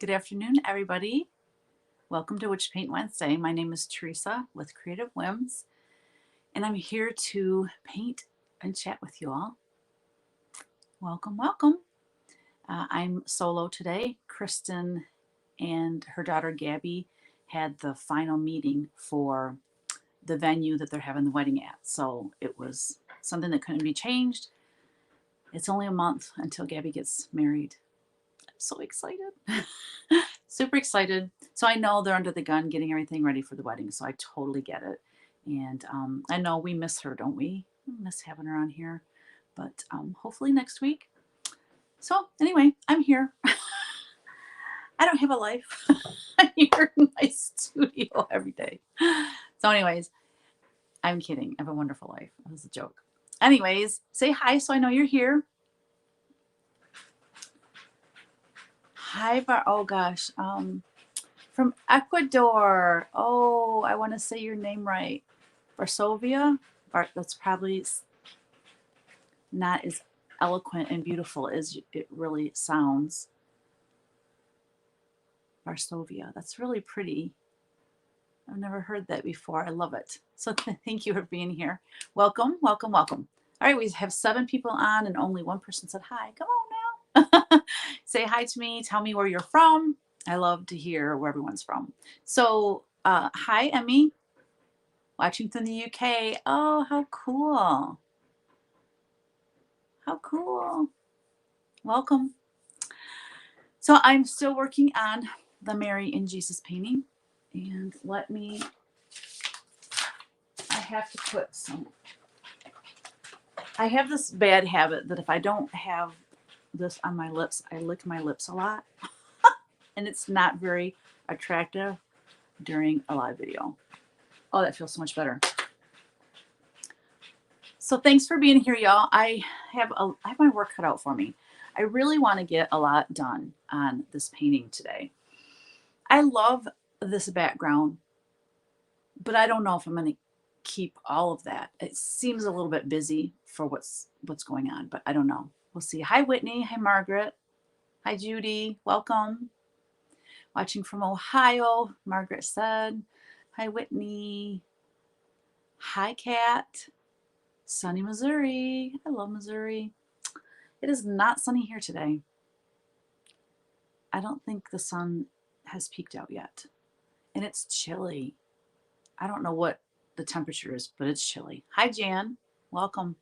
Good afternoon, everybody. Welcome to Witch Paint Wednesday. My name is Teresa with Creative Whims, and I'm here to paint and chat with you all. Welcome, welcome. I'm solo today. Kristen and her daughter Gabby had the final meeting for the venue that they're having the wedding at. So it was something that couldn't be changed. It's only a month until Gabby gets married. I'm so excited. Super excited. So I know they're under the gun getting everything ready for the wedding. So I totally get it. And I know we miss her, don't we? We miss having her on here. But hopefully next week. So anyway, I'm here. I don't have a life. I'm here in my studio every day. So anyways, I'm kidding. I have a wonderful life. That was a joke. Anyways, say hi so I know you're here. Hi, oh gosh. From Ecuador. Oh, I want to say your name right. Varsovia. That's probably not as eloquent and beautiful as it really sounds. Varsovia. That's really pretty. I've never heard that before. I love it. So thank you for being here. Welcome, welcome, welcome. All right, we have 7 people on and only one person said hi. Come on now. Say hi to me. Tell me where you're from. I love to hear where everyone's from. So hi, Emmy. Watching from the UK. Oh, how cool. How cool. Welcome. So I'm still working on the Mary and Jesus painting. And I have to put some, I have this bad habit that if I don't have this on my lips, I lick my lips a lot. And it's not very attractive during a live video. Oh, that feels so much better. So thanks for being here, y'all. I have my work cut out for me. I really want to get a lot done on this painting today. I love this background, but I don't know if I'm going to keep all of that. It seems a little bit busy for what's going on, but I don't know. We'll see. Hi, Whitney. Hi, Margaret. Hi, Judy. Welcome. Watching from Ohio, Margaret said. Hi, Whitney. Hi, Kat. Sunny, Missouri. I love Missouri. It is not sunny here today. I don't think the sun has peaked out yet. And it's chilly. I don't know what the temperature is, but it's chilly. Hi, Jan. Welcome.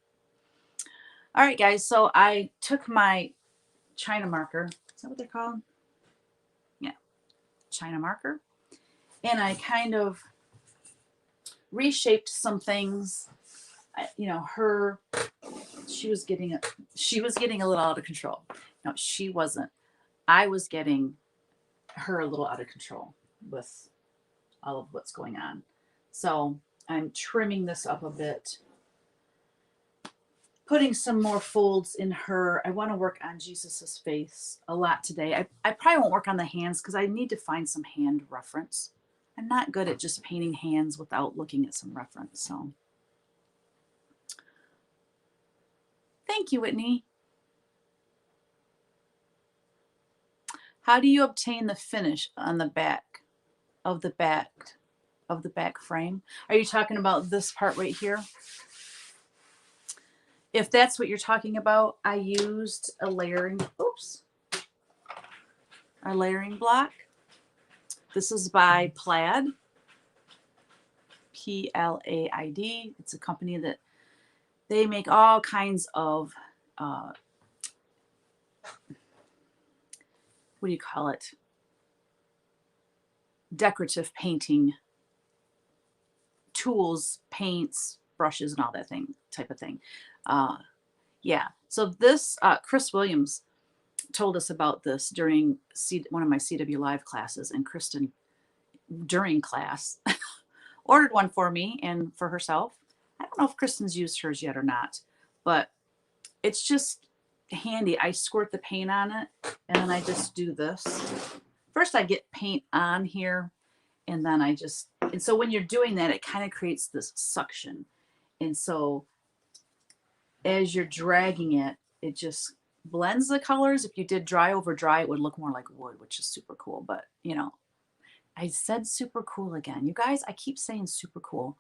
All right, guys. So I took my China marker. Is that what they're called? Yeah. China marker. And I kind of reshaped some things. You know, she was getting a little out of control. No, she wasn't. I was getting her a little out of control with all of what's going on. So I'm trimming this up a bit, putting some more folds in her. I want to work on Jesus's face a lot today. I probably won't work on the hands because I need to find some hand reference. I'm not good at just painting hands without looking at some reference. So thank you, Whitney. How do you obtain the finish on the back of the back frame? Are you talking about this part right here? If that's what you're talking about, I used a layering block. This is by Plaid, Plaid. It's a company that they make all kinds of what do you call it? Decorative painting tools, paints, brushes, and all that type of thing. Yeah. So this Chris Williams told us about this during one of my CW Live classes, and Kristen, during class, ordered one for me and for herself. I don't know if Kristen's used hers yet or not, but it's just handy. I squirt the paint on it, and then I just do this. First, I get paint on here, and then and so when you're doing that, it kind of creates this suction. And so as you're dragging it, it just blends the colors. If you did dry over dry, it would look more like wood, which is super cool. But, you know, I said super cool again. You guys, I keep saying super cool.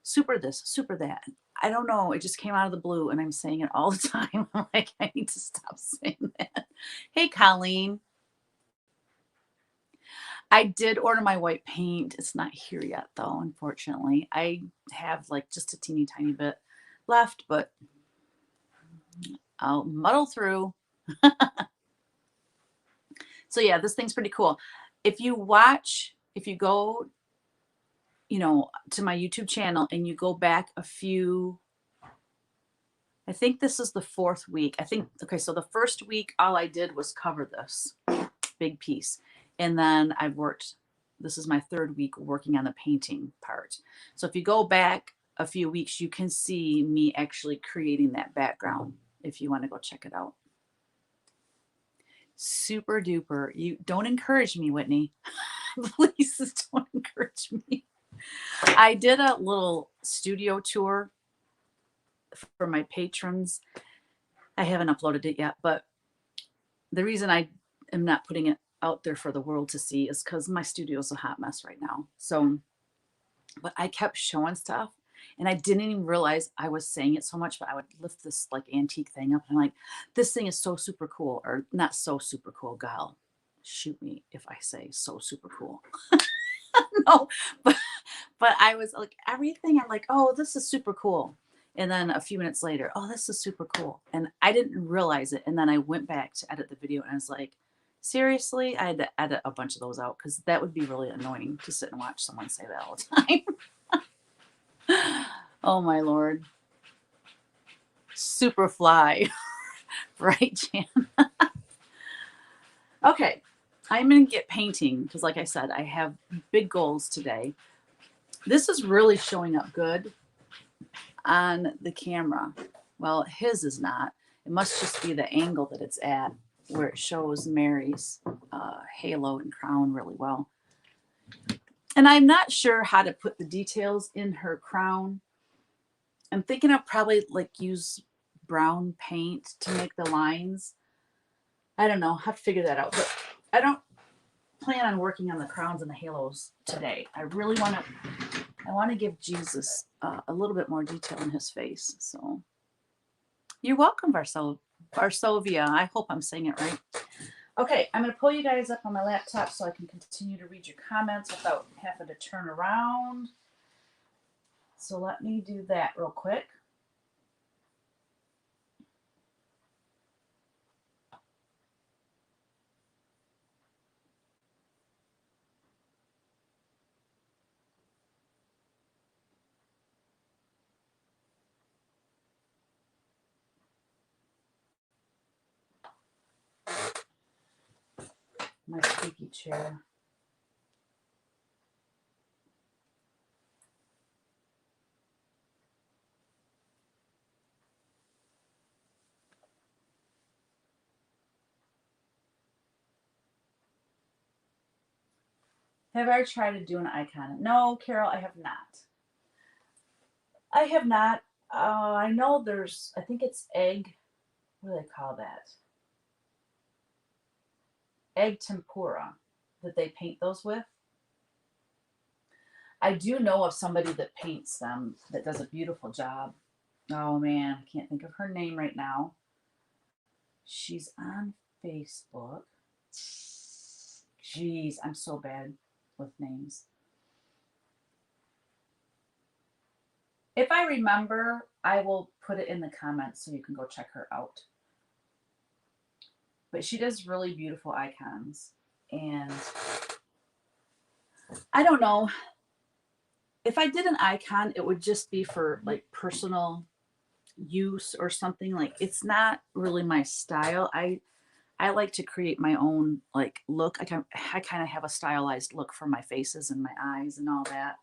Super this, super that. I don't know. It just came out of the blue and I'm saying it all the time. I'm like, I need to stop saying that. Hey, Colleen. I did order my white paint. It's not here yet, though, unfortunately. I have like just a teeny tiny bit left, but I'll muddle through. So yeah, this thing's pretty cool. If you go, you know, to my YouTube channel and you go back a few, I think this is the 4th week. Okay, so the first week, all I did was cover this big piece. And then this is my 3rd week working on the painting part. So if you go back a few weeks, you can see me actually creating that background if you want to go check it out. Super duper. You don't encourage me, Whitney. Please don't encourage me. I did a little studio tour for my patrons. I haven't uploaded it yet, but the reason I am not putting it out there for the world to see is because my studio is a hot mess right now. So, but I kept showing stuff and I didn't even realize I was saying it so much, but I would lift this like antique thing up and I'm like, this thing is so super cool, or not so super cool. Gal, shoot me if I say so super cool. No, but I was like, everything, I'm like, oh, this is super cool. And then a few minutes later, oh, this is super cool. And I didn't realize it. And then I went back to edit the video and I was like, seriously, I had to edit a bunch of those out because that would be really annoying to sit and watch someone say that all the time. Oh my Lord. Super fly. Right, Jan? Okay, I'm going to get painting because like I said, I have big goals today. This is really showing up good on the camera. Well, his is not. It must just be the angle that it's at where it shows Mary's halo and crown really well. And I'm not sure how to put the details in her crown. I'm thinking I'll probably like use brown paint to make the lines. I don't know. I have to figure that out. But I don't plan on working on the crowns and the halos today. I really want to give Jesus a little bit more detail in his face. So you're welcome, Varsovia. I hope I'm saying it right. Okay, I'm going to pull you guys up on my laptop so I can continue to read your comments without having to turn around. So let me do that real quick. My squeaky chair. Have I tried to do an icon? No, Carol, I have not. I have not. I know there's, I think it's egg, what do they call that? Egg tempura that they paint those with. I do know of somebody that paints them that does a beautiful job. Oh man, I can't think of her name right now. She's on Facebook. Jeez, I'm so bad with names. If I remember, I will put it in the comments so you can go check her out. But she does really beautiful icons. And I don't know. If I did an icon, it would just be for like personal use or something. Like it's not really my style. I like to create my own like look. I kind of have a stylized look for my faces and my eyes and all that.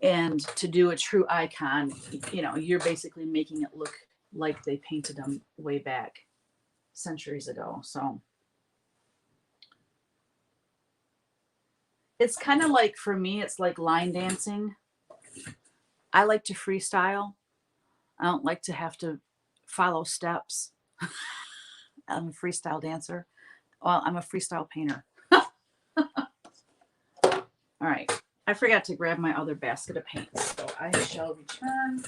And to do a true icon, you know, you're basically making it look like they painted them way back centuries ago. So it's kind of like, for me, it's like line dancing. I like to freestyle. I don't like to have to follow steps. I'm a freestyle dancer. Well, I'm a freestyle painter. All right. I forgot to grab my other basket of paints, so I shall return.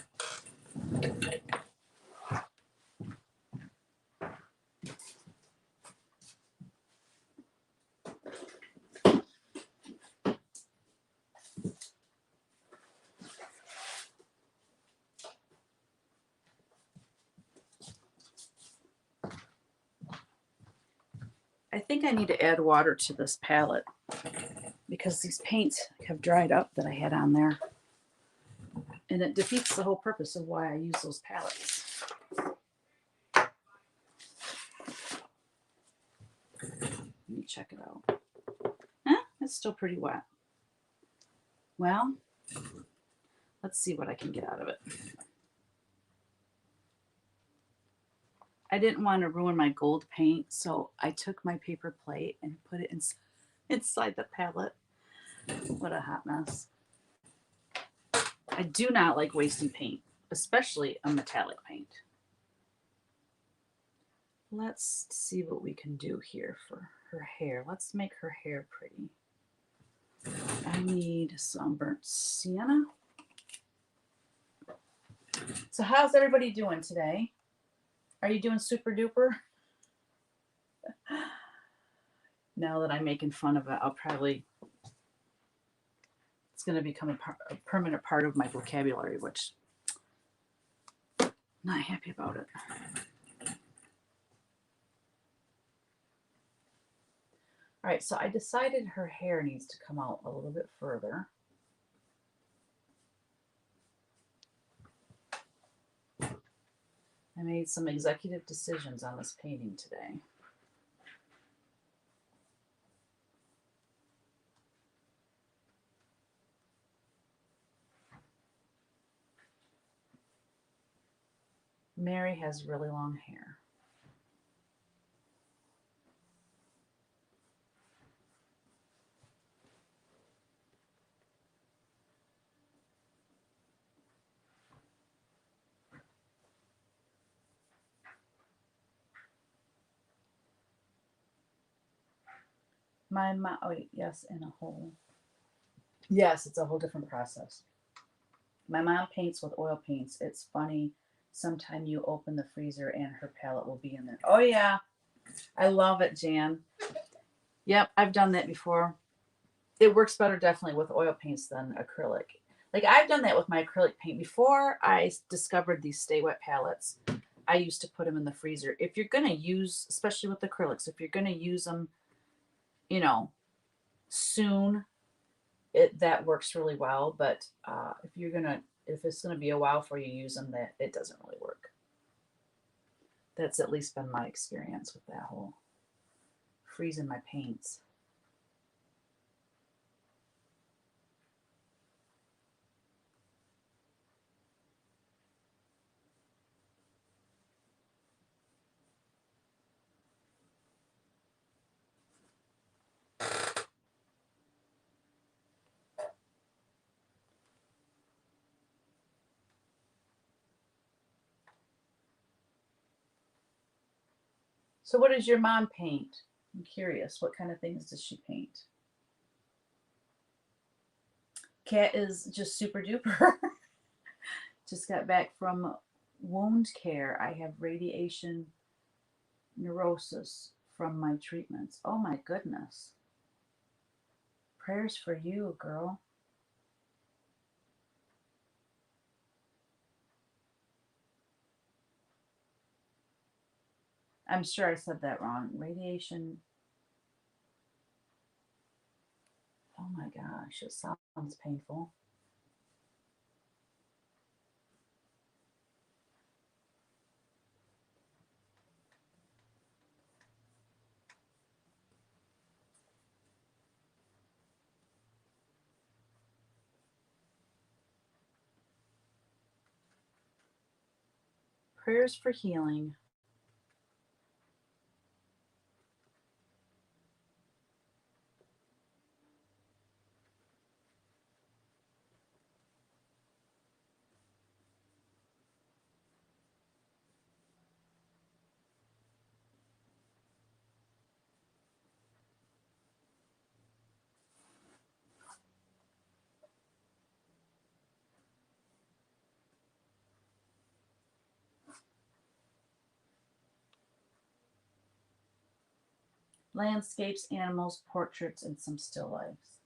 I think I need to add water to this palette because these paints have dried up that I had on there. And it defeats the whole purpose of why I use those palettes. Let me check it out. It's still pretty wet. Well, let's see what I can get out of it. I didn't want to ruin my gold paint, so I took my paper plate and put it inside the palette. What a hot mess. I do not like wasting paint, especially a metallic paint. Let's see what we can do here for her hair. Let's make her hair pretty. I need some burnt sienna. So how's everybody doing today? Are you doing super duper? Now that I'm making fun of it, it's going to become a permanent part of my vocabulary, which I'm not happy about it. All right, so I decided her hair needs to come out a little bit further. I made some executive decisions on this painting today. Mary has really long hair. My mom, oh yes, in a hole. Yes, it's a whole different process. My mom paints with oil paints. It's funny. Sometime you open the freezer and her palette will be in there. Oh yeah, I love it, Jan. Yep, I've done that before. It works better definitely with oil paints than acrylic. Like I've done that with my acrylic paint before I discovered these Stay Wet palettes. I used to put them in the freezer. If you're going to use, especially with acrylics, if you're going to use them, soon, that works really well. But if it's gonna be a while before you use them, that it doesn't really work. That's at least been my experience with that whole freezing my paints. So what does your mom paint? I'm curious. What kind of things does she paint? Kat is just super duper. Just got back from wound care. I have radiation neurosis from my treatments. Oh my goodness. Prayers for you, girl. I'm sure I said that wrong. Radiation. Oh my gosh, it sounds painful. Prayers for healing. Landscapes, animals, portraits, and some still lifes.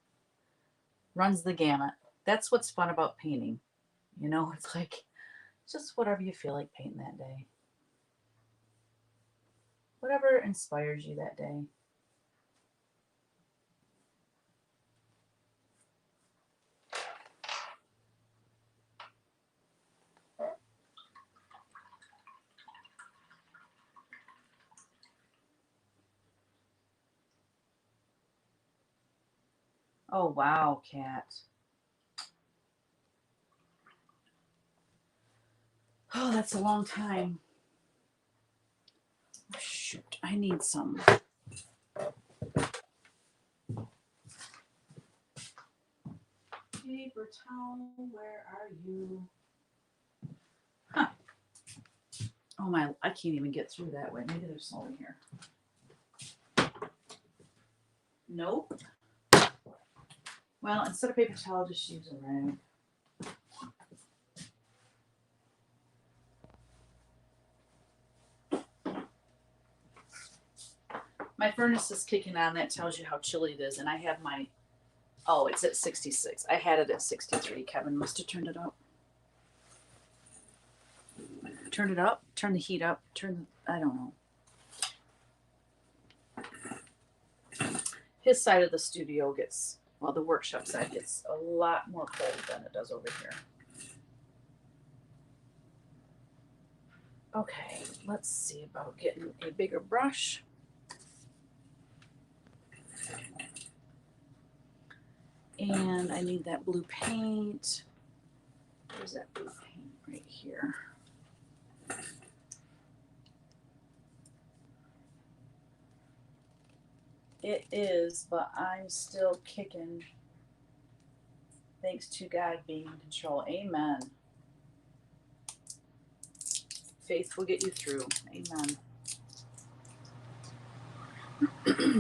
Runs the gamut. That's what's fun about painting. You know, it's like just whatever you feel like painting that day. Whatever inspires you that day. Oh, wow, cat. Oh, that's a long time. Shoot, I need some. Paper towel, where are you? Huh. Oh my, I can't even get through that way. Maybe there's salt in here. Nope. Well, instead of paper towel, just use a rag. My furnace is kicking on. That tells you how chilly it is. And I have my, oh, it's at 66. I had it at 63. Kevin must have turned it up. Turn it up, turn the heat up, I don't know. His side of the studio gets, well, the workshop side gets a lot more cold than it does over here. Okay, let's see about getting a bigger brush. And I need that blue paint. Where's that blue paint? Right here. It is, but I'm still kicking. Thanks to God being in control. Amen. Faith will get you through. Amen.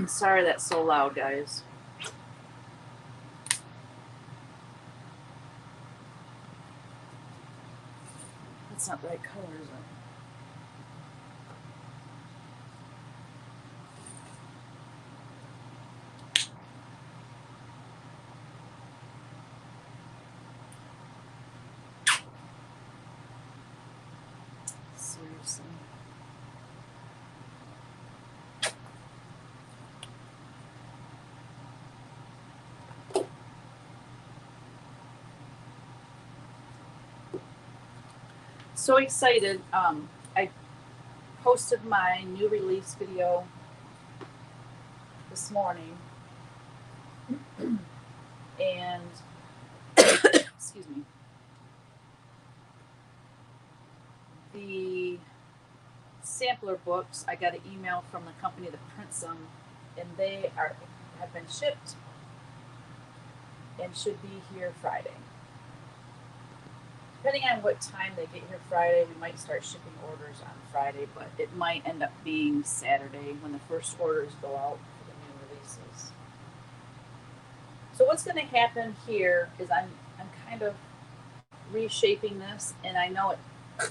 Sorry that's so loud, guys. That's not the right color, is it? Seriously. So excited. I posted my new release video this morning. And excuse me. The sampler books, I got an email from the company that prints them, and they have been shipped and should be here Friday. Depending on what time they get here Friday, we might start shipping orders on Friday, but it might end up being Saturday when the first orders go out for the new releases. So what's going to happen here is I'm kind of reshaping this, and I know it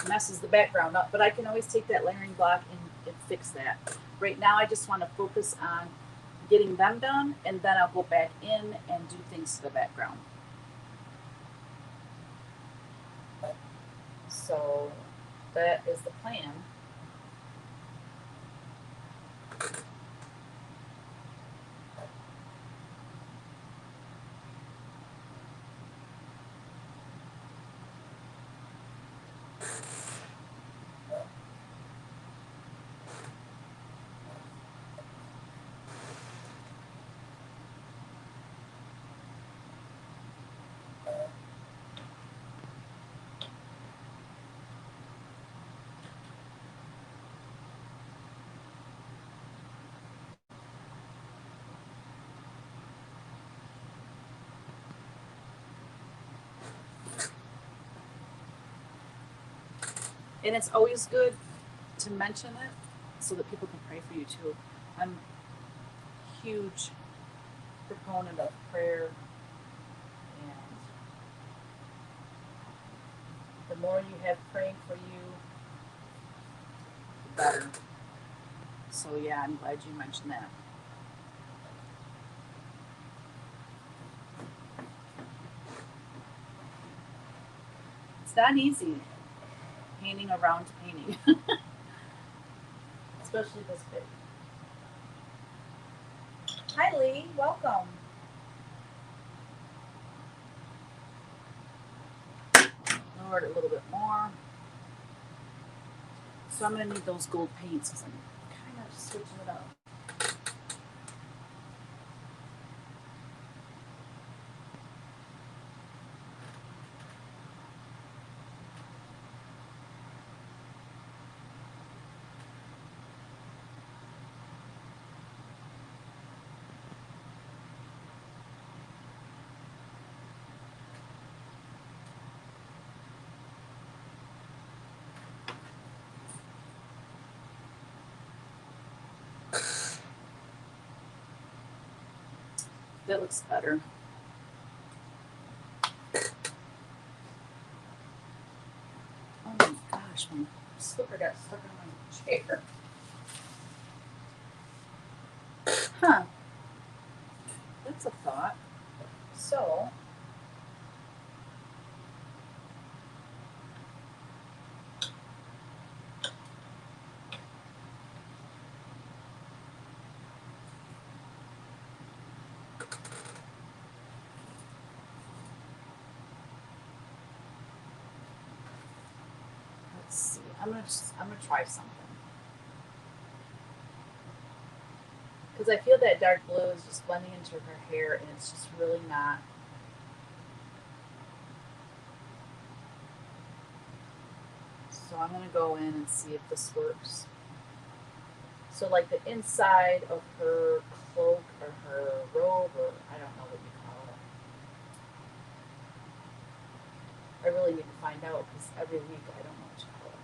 messes the background up, but I can always take that layering block and fix that. Right now I just want to focus on getting them done, and then I'll go back in and do things to the background. So that is the plan. And it's always good to mention it so that people can pray for you too. I'm a huge proponent of prayer, and the more you have praying for you, the better. So yeah, I'm glad you mentioned that. It's not easy painting around painting, especially this big. Hi Lee, welcome. Lower it a little bit more. So I'm going to need those gold paints because I'm kind of switching it up. That looks better. Oh my gosh, my slipper got stuck on my chair. Huh. That's a thought. So, let's see. I'm gonna try something because I feel that dark blue is just blending into her hair, and it's just really not. So I'm gonna go in and see if this works. So like the inside of her cloak or her robe, or I don't know what you call it. I really need to find out because every week I don't know what you call it.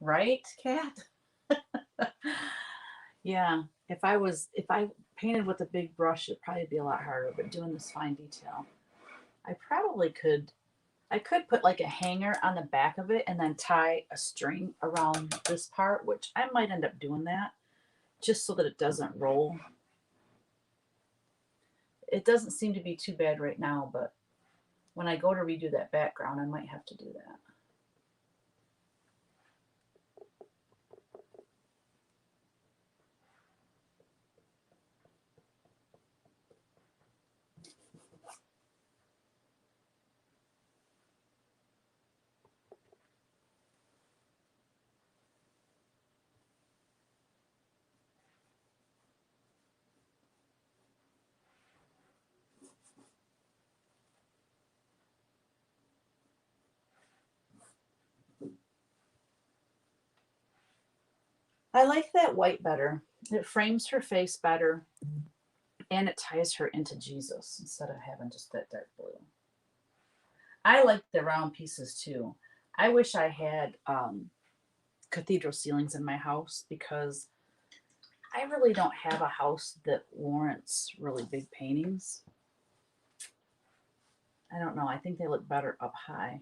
Right, Kat? Yeah. If I painted with a big brush, it'd probably be a lot harder. But doing this fine detail, I probably could. I could put like a hanger on the back of it and then tie a string around this part, which I might end up doing that just so that it doesn't roll. It doesn't seem to be too bad right now, but when I go to redo that background, I might have to do that. I like that white better. It frames her face better and it ties her into Jesus instead of having just that dark blue. I like the round pieces too. I wish I had cathedral ceilings in my house because I really don't have a house that warrants really big paintings. I don't know. I think they look better up high.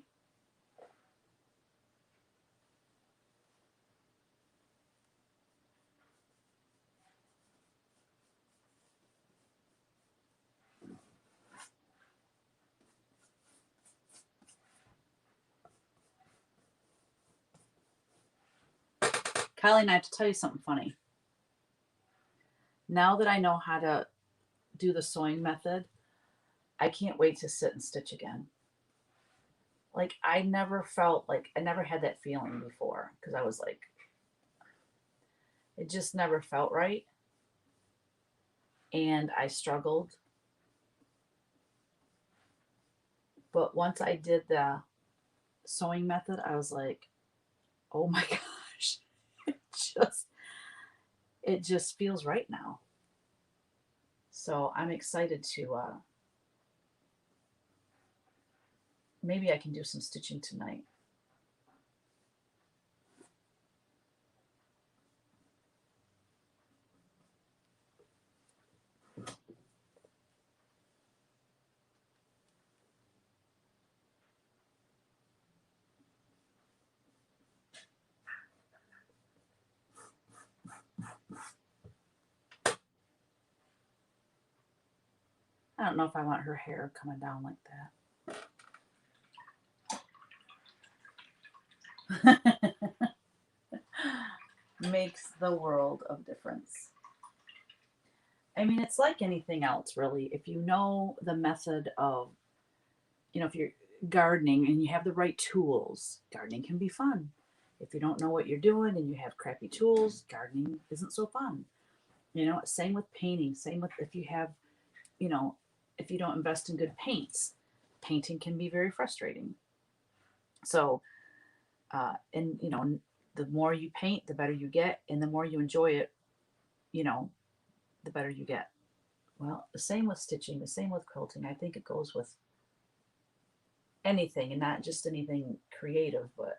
Kylie and I have to tell you something funny. Now that I know how to do the sewing method, I can't wait to sit and stitch again. Like I never felt like I never had that feeling before because I was like, it just never felt right. And I struggled. But once I did the sewing method, I was like, oh my gosh, it just it just feels right now. So I'm excited to maybe I can do some stitching tonight. I don't know if I want her hair coming down like that. Makes the world of difference. I mean, it's like anything else, really. If you know the method of, if you're gardening and you have the right tools, gardening can be fun. If you don't know what you're doing and you have crappy tools, gardening isn't so fun. Same with painting, same with if you have, you know, if you don't invest in good paints, painting can be very frustrating. So, and the more you paint, the better you get, and the more you enjoy it, you know, the better you get. Well, the same with stitching, the same with quilting. I think it goes with anything and not just anything creative, but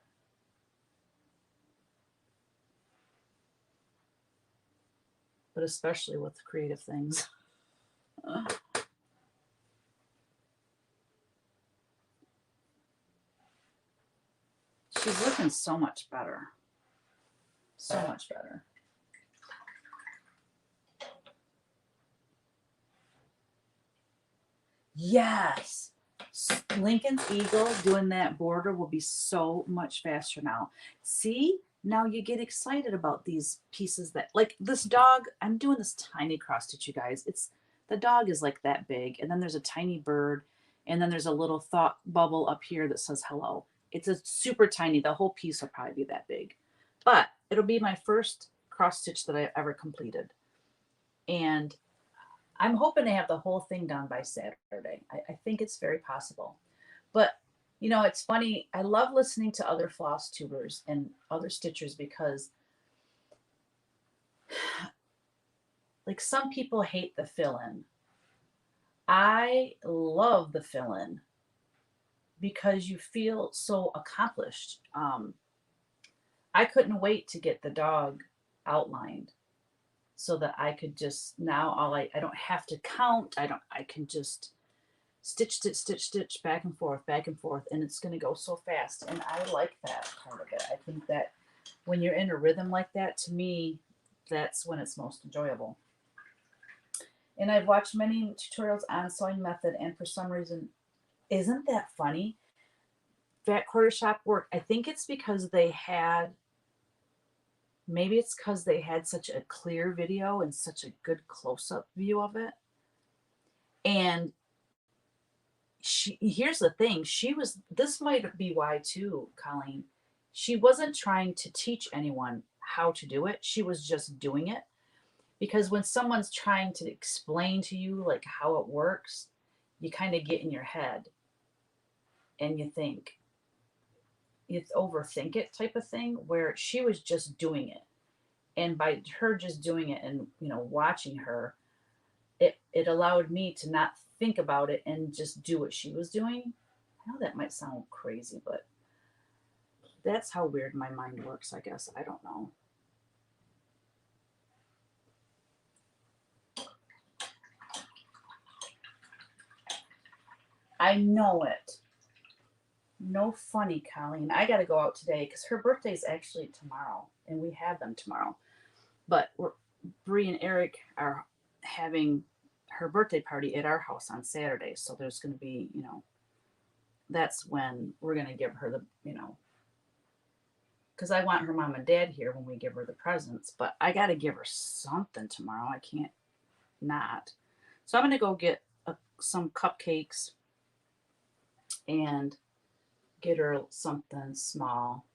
especially with creative things. She's looking so much better. So much better. Yes. Lincoln's Eagle doing that border will be so much faster now. See, now you get excited about these pieces that, like this dog, I'm doing this tiny cross stitch, you guys. The dog is like that big, and then there's a tiny bird, and then there's a little thought bubble up here that says hello. It's a super tiny, the whole piece will probably be that big. But it'll be my first cross stitch that I ever completed. And I'm hoping to have the whole thing done by Saturday. I think it's very possible. But it's funny. I love listening to other floss tubers and other stitchers because, like, some people hate the fill in. I love the fill in because you feel so accomplished. I couldn't wait to get the dog outlined so that I could just now I don't have to count. I can just stitch, stitch, stitch, stitch, back and forth, and it's going to go so fast. And I like that part of it. I think that when you're in a rhythm like that, to me, that's when it's most enjoyable. And I've watched many tutorials on sewing method, and for some reason, isn't that funny? Fat Quarter Shop work. I think it's because maybe it's because they had such a clear video and such a good close-up view of it. And here's the thing, this might be why too, Colleen. She wasn't trying to teach anyone how to do it. She was just doing it. Because when someone's trying to explain to you like how it works, you kind of get in your head and you think, you overthink it type of thing, where she was just doing it. And by her just doing it and, watching her, it allowed me to not think about it and just do what she was doing. I know that might sound crazy, but that's how weird my mind works, I guess. I don't know. I know it. No funny, Colleen. I got to go out today because her birthday's actually tomorrow, and we have them tomorrow. But Bree and Eric are having her birthday party at our house on Saturday, so there's going to be, that's when we're going to give her the, because I want her mom and dad here when we give her the presents, but I got to give her something tomorrow. I can't not. So I'm going to go get some cupcakes and get her something small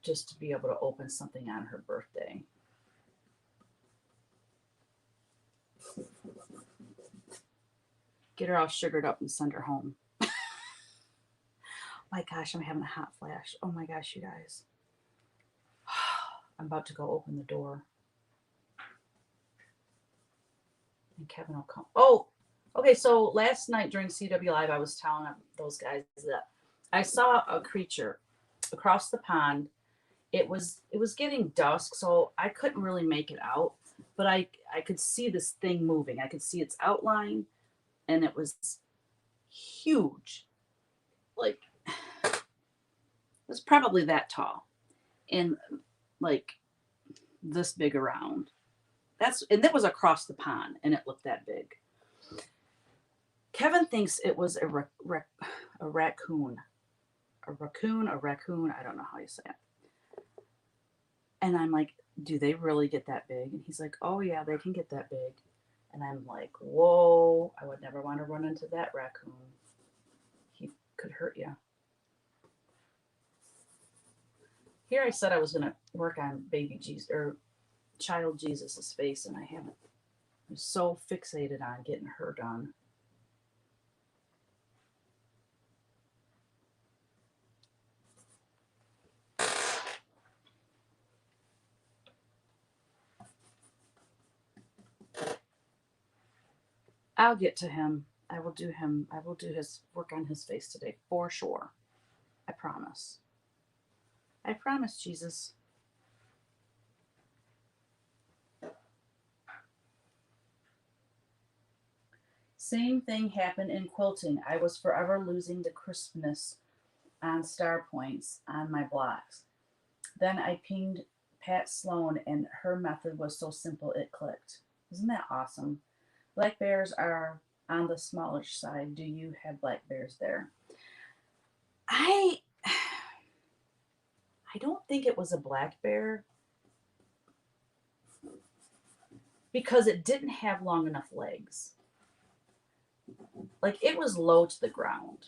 just to be able to open something on her birthday. Get her all sugared up and send her home. My gosh, I'm having a hot flash. Oh my gosh, you guys. I'm about to go open the door. And Kevin will come. Oh, okay. So last night during CW Live, I was telling those guys that I saw a creature across the pond. It was getting dusk, so I couldn't really make it out, but I could see this thing moving. I could see its outline, and it was huge. Like it was probably that tall, and like this big around. And that was across the pond, and it looked that big. Kevin thinks it was a raccoon, a raccoon. I don't know how you say it. And I'm like, do they really get that big? And he's like, oh yeah, they can get that big. And I'm like, whoa, I would never want to run into that raccoon. He could hurt you. Here I said I was going to work on baby Jesus or child Jesus's face, and I haven't. I'm so fixated on getting her done. I'll get to him. I will do him. I will do his work on his face today for sure. I promise. I promise, Jesus. Same thing happened in quilting. I was forever losing the crispness on star points on my blocks. Then I pinged Pat Sloan, and her method was so simple it clicked. Isn't that awesome? Black bears are on the smallish side. Do you have black bears there? I I don't think it was a black bear because it didn't have long enough legs. Like it was low to the ground.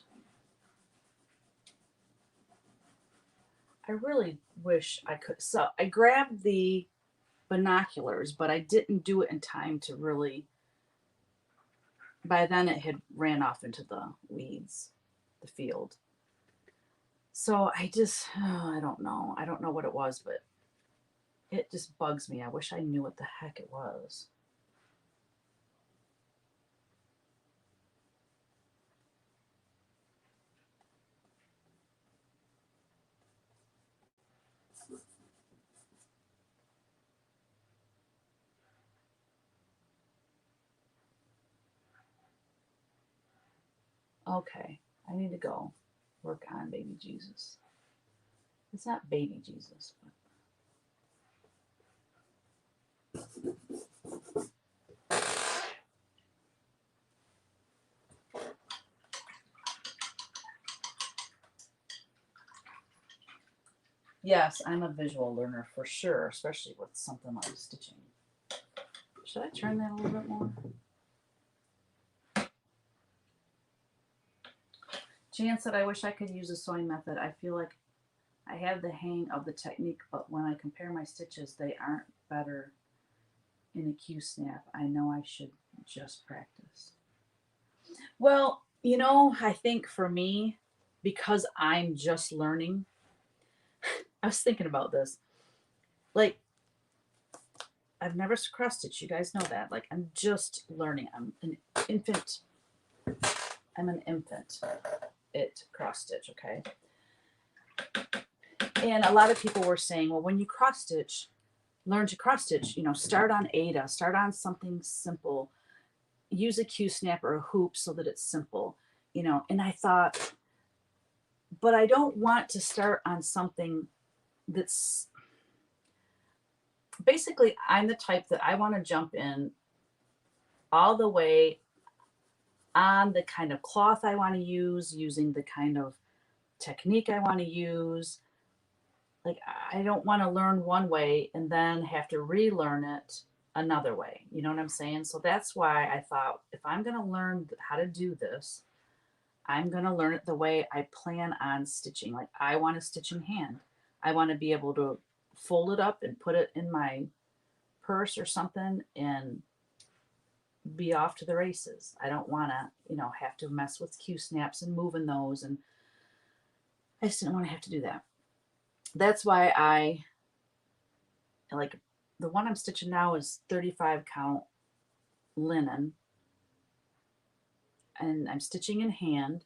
I really wish I could. So I grabbed the binoculars, but I didn't do it in time to really. By then, it had ran off into the weeds, the field. So I don't know. I don't know what it was, but it just bugs me. I wish I knew what the heck it was. Okay, I need to go work on baby Jesus. It's not baby Jesus, but yes, I'm a visual learner for sure, especially with something like stitching. Should I turn that a little bit more? Jan said, I wish I could use a sewing method. I feel like I have the hang of the technique, but when I compare my stitches, they aren't better in a Q snap. I know I should just practice. Well, I think for me, because I'm just learning, I was thinking about this. Like, I've never cross stitched. You guys know that. Like, I'm just learning. I'm an infant. I'm an infant at cross stitch, okay? And a lot of people were saying, well, when you cross stitch, learn to cross stitch, you know, start on Ada, start on something simple, use a Q-snap or a hoop so that it's simple, you know. And I thought, but I don't want to start on something that's basically, I'm the type that I want to jump in all the way on the kind of cloth I want to use, using the kind of technique I want to use. Like, I don't want to learn one way and then have to relearn it another way. You know what I'm saying? So that's why I thought, if I'm going to learn how to do this, I'm going to learn it the way I plan on stitching. Like, I want to stitch in hand. I want to be able to fold it up and put it in my purse or something and be off to the races. I don't want to, you know, have to mess with Q snaps and moving those. And I just didn't want to have to do that. That's why I like, the one I'm stitching now is 35 count linen, and I'm stitching in hand.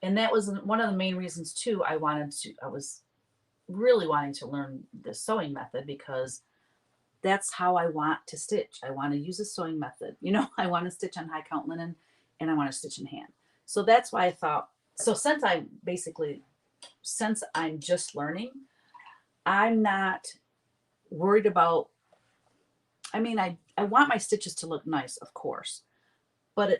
And that was one of the main reasons too. I was really wanting to learn the sewing method, because that's how I want to stitch. I want to use a sewing method. You know, I want to stitch on high count linen and I want to stitch in hand. So that's why I thought, so since I'm just learning, I'm not worried about, I mean, I want my stitches to look nice, of course, but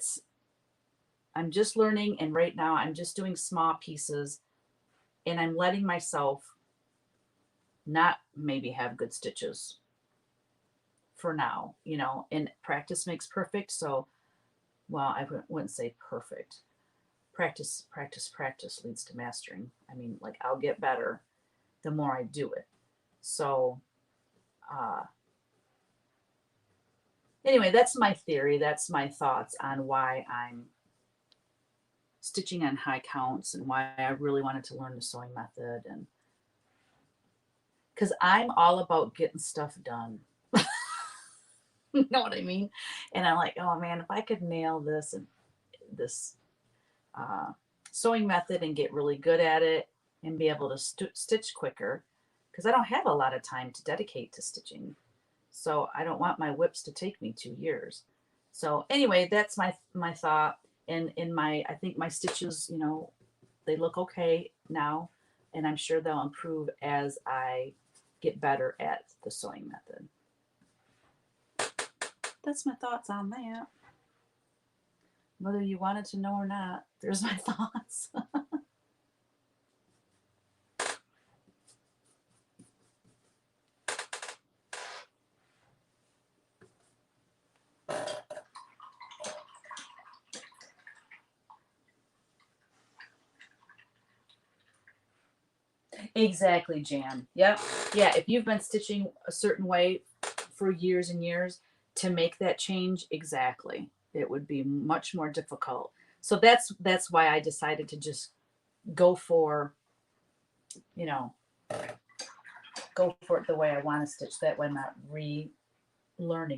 I'm just learning. And right now I'm just doing small pieces, and I'm letting myself not maybe have good stitches for now, you know, and practice makes perfect. So, well, I wouldn't say perfect. Practice, practice, practice leads to mastering. I mean, like, I'll get better the more I do it. So, anyway, that's my theory. That's my thoughts on why I'm stitching on high counts and why I really wanted to learn the sewing method. And because I'm all about getting stuff done. You know what I mean? And I'm like, oh man, if I could nail this and this sewing method and get really good at it and be able to stitch quicker, because I don't have a lot of time to dedicate to stitching. So I don't want my whips to take me 2 years. So anyway, that's my thought. And I think my stitches, you know, they look okay now, and I'm sure they'll improve as I get better at the sewing method. That's my thoughts on that. Whether you wanted to know or not, there's my thoughts. Exactly, Jan. Yep. Yeah, if you've been stitching a certain way for years and years, to make that change, exactly, it would be much more difficult. So that's why I decided to just go for, you know, go for it the way I want to stitch. That way I'm not relearning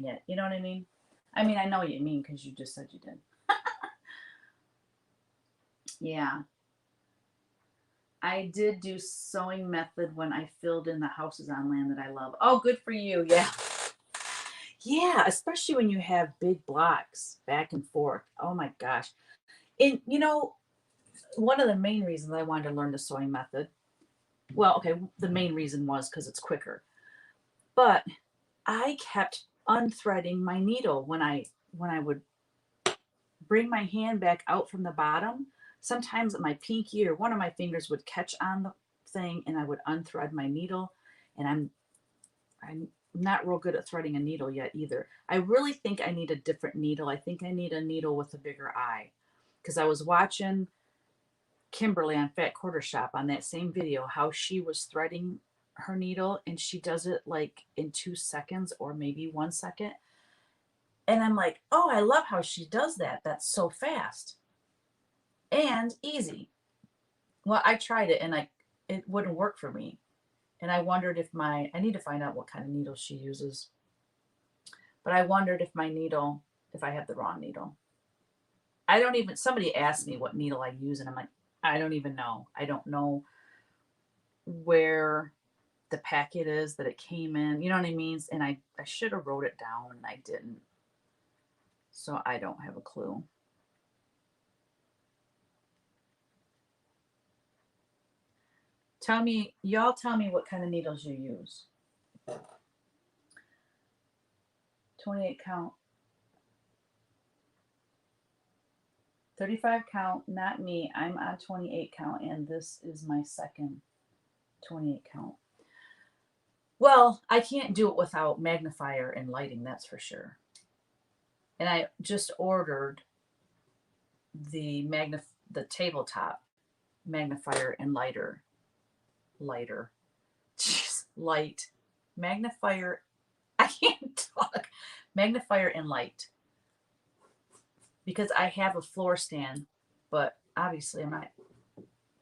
it. You know what I mean? I mean, I know what you mean, because you just said you did. Yeah. I did do sewing method when I filled in the houses on land that I love. Oh, good for you. Yeah. Yeah, especially when you have big blocks back and forth. Oh my gosh. And you know, one of the main reasons I wanted to learn the sewing method, well, okay, the main reason was because it's quicker. But I kept unthreading my needle when I would bring my hand back out from the bottom. Sometimes my pinky or one of my fingers would catch on the thing, and I would unthread my needle. And I'm not real good at threading a needle yet either. I really think I need a different needle. I think I need a needle with a bigger eye, because I was watching Kimberly on Fat Quarter Shop on that same video, how she was threading her needle, and she does it like in 2 seconds or maybe 1 second. And I'm like, oh, I love how she does that. That's so fast and easy. Well, I tried it and it wouldn't work for me. And I wondered if I need to find out what kind of needle she uses. But I wondered if my needle, if I have the wrong needle. Somebody asked me what needle I use, and I'm like, I don't even know. I don't know where the packet is that it came in. You know what I mean? And I should have wrote it down and I didn't. So I don't have a clue. Y'all tell me what kind of needles you use. 28 count. 35 count, not me. I'm on 28 count, and this is my second 28 count. Well, I can't do it without magnifier and lighting, that's for sure. And I just ordered the tabletop magnifier and lighter. Jeez, light. Magnifier. I can't talk. Magnifier and light. Because I have a floor stand, but obviously I'm not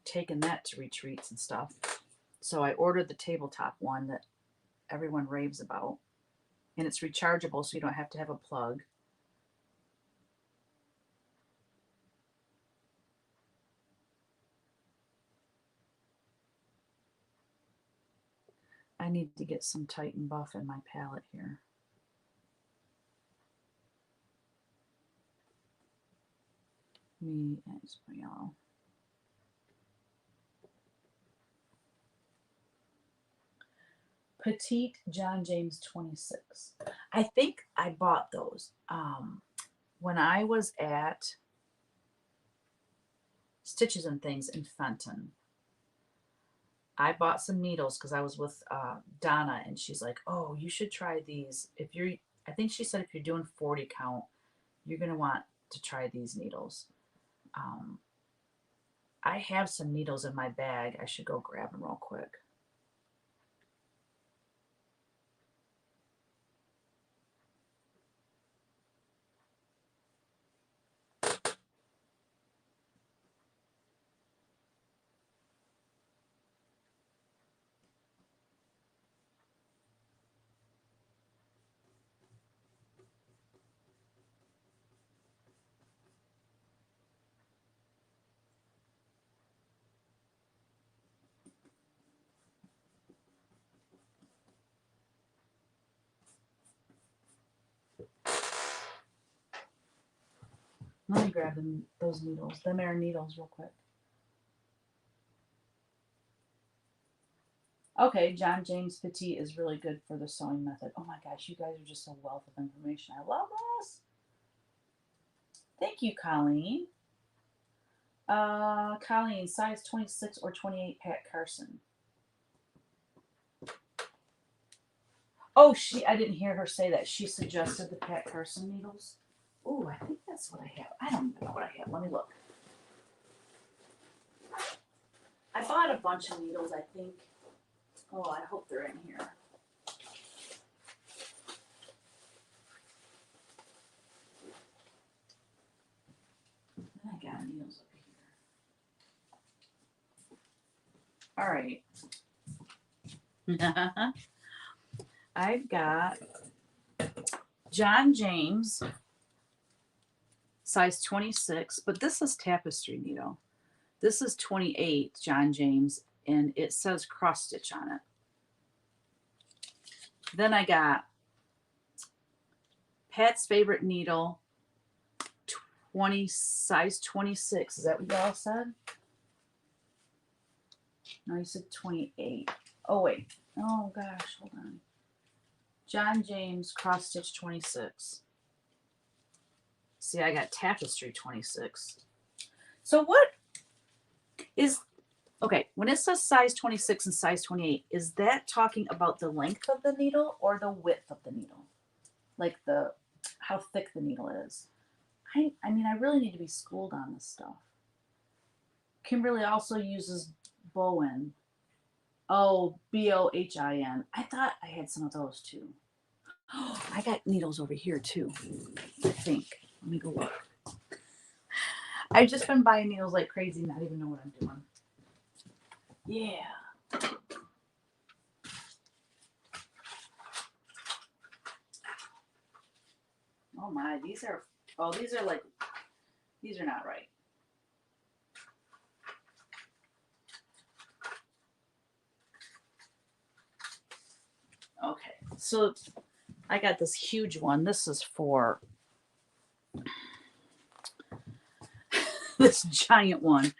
taking that to retreats and stuff. So I ordered the tabletop one that everyone raves about. And it's rechargeable, so you don't have to have a plug. I need to get some Titan Buff in my palette here. Me and yellow. Petite John James 26. I think I bought those when I was at Stitches and Things in Fenton. I bought some needles because I was with Donna, and she's like, "Oh, you should try these. I think she said if you're doing 40 count, you're gonna want to try these needles." I have some needles in my bag. I should go grab them real quick. Let me grab those needles. Them are needles real quick. Okay, John James Petite is really good for the sewing method. Oh my gosh, you guys are just a wealth of information. I love this. Thank you, Colleen. Colleen, size 26 or 28, Pat Carson. Oh, I didn't hear her say that. She suggested the Pat Carson needles. Oh, I think that's what I have. I don't even know what I have. Let me look. I bought a bunch of needles, I think. Oh, I hope they're in here. Then I got needles over here. All right. I've got John James, size 26, but this is tapestry needle. This is 28, John James, and it says cross stitch on it. Then I got Pat's favorite needle, size 26. Is that what y'all said? No, you said 28. Oh, wait. Oh, gosh. Hold on. John James cross stitch 26. See, I got tapestry 26. So what is, okay, when it says size 26 and size 28, is that talking about the length of the needle or the width of the needle? Like how thick the needle is? I mean, I really need to be schooled on this stuff. Kimberly also uses Bowen. Oh, Bohin. I thought I had some of those too. Oh, I got needles over here too, I think. Let me go look. I've just been buying needles like crazy, not even know what I'm doing. Yeah. these are, oh, these are like, these are not right. Okay, so I got this huge one. This is for this giant one,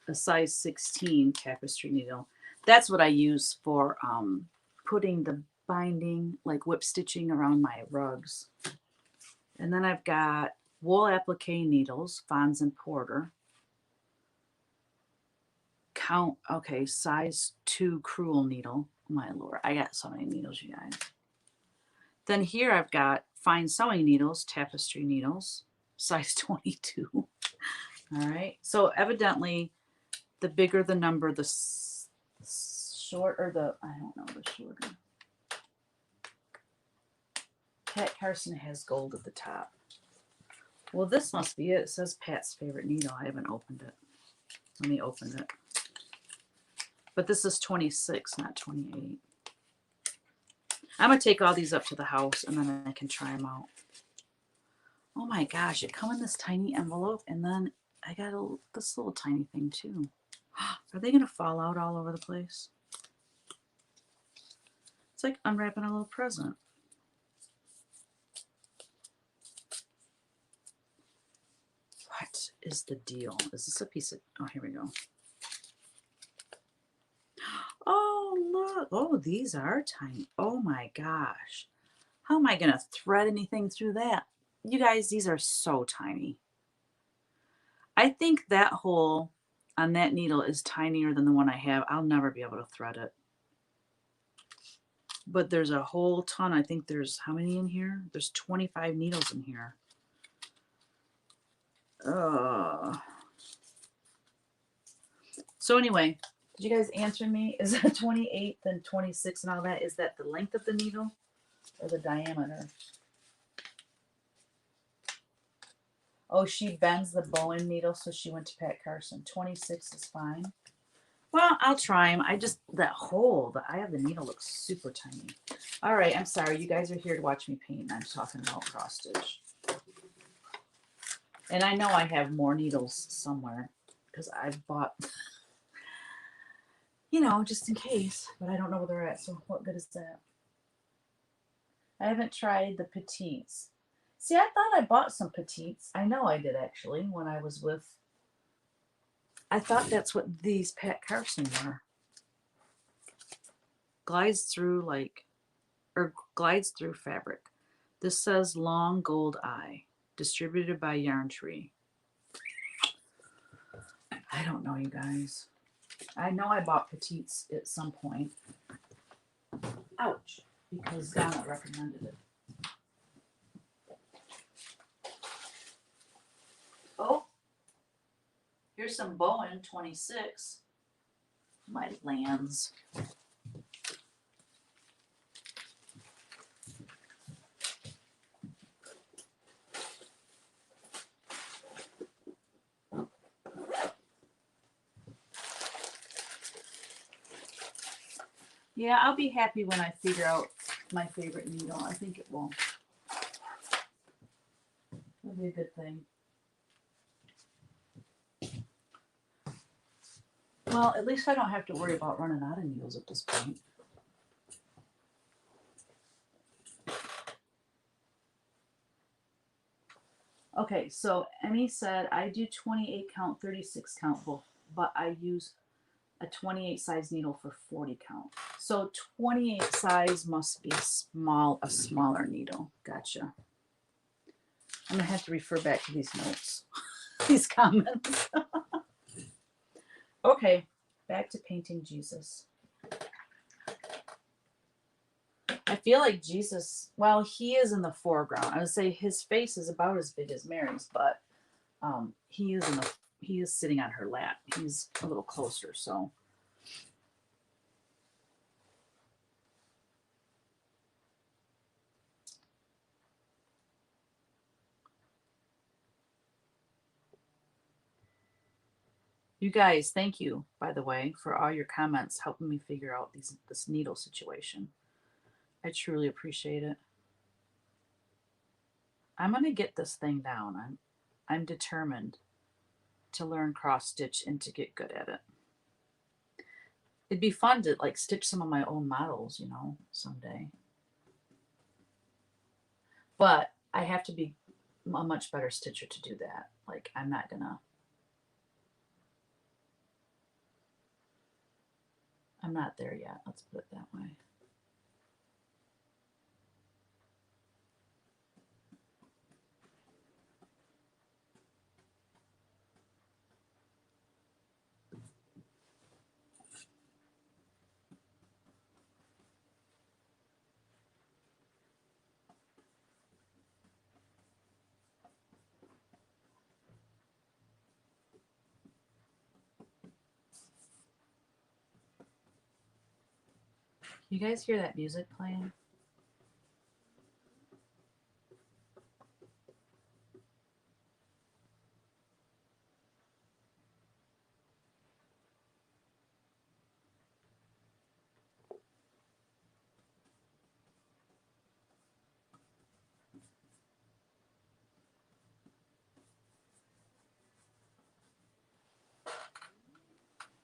a size 16 tapestry needle. That's what I use for putting the binding, like whip stitching around my rugs. And then I've got wool applique needles, Fons and Porter. Count, okay, size 2 crewel needle. My lord, I got so many needles, you guys. Then here I've got fine sewing needles, tapestry needles, size 22. All right, so evidently the bigger the number, the short, or the, I don't know, the shorter. Pat Carson has gold at the top. Well, this must be it. It says Pat's favorite needle. I haven't opened it. Let me open it. But this is 26, not 28. I'm going to take all these up to the house and then I can try them out. Oh my gosh, it comes in this tiny envelope and then I got this little tiny thing too. Are they going to fall out all over the place? It's like unwrapping a little present. What is the deal? Is this a piece of, oh, here we go. Oh, look. Oh, these are tiny. Oh my gosh. How am I going to thread anything through that? You guys, these are so tiny. I think that hole on that needle is tinier than the one I have. I'll never be able to thread it. But there's a whole ton. I think there's, how many in here? There's 25 needles in here. So anyway, did you guys answer me? Is that 28 and 26 and all that? Is that the length of the needle or the diameter? Oh, she bends the Bowen needle, so she went to Pat Carson. 26 is fine. Well, I'll try them. I just, that hole, the eye of the needle looks super tiny. All right, I'm sorry. You guys are here to watch me paint. I'm talking about cross stitch. And I know I have more needles somewhere because I've bought, you know, just in case, but I don't know where they're at. So what good is that? I haven't tried the petites. See, I thought I bought some petites. I know I did actually when I was with, I thought that's what these Pat Carson were. Glides through like, or glides through fabric. This says long gold eye, distributed by Yarn Tree. I don't know, you guys. I know I bought petites at some point. Ouch, because Donna recommended it. Oh, here's some Bowen 26. My lands. Yeah, I'll be happy when I figure out my favorite needle. I think it will. It'll be a good thing. Well, at least I don't have to worry about running out of needles at this point. Okay, so Emmy said I do 28 count, 36 count, but I use a 28 size needle for 40 count. So 28 size must be small, a smaller needle. Gotcha. I'm gonna have to refer back to these notes, these comments. Okay, back to painting Jesus. I feel like Jesus, well, he is in the foreground. I would say his face is about as big as Mary's, but he is sitting on her lap. He's a little closer, so. You guys, thank you, by the way, for all your comments helping me figure out this needle situation. I truly appreciate it. I'm gonna get this thing down. I'm determined to learn cross stitch and to get good at it. It'd be fun to like stitch some of my own models, you know, someday. But I have to be a much better stitcher to do that. Like I'm not gonna. I'm not there yet. Let's put it that way. You guys hear that music playing?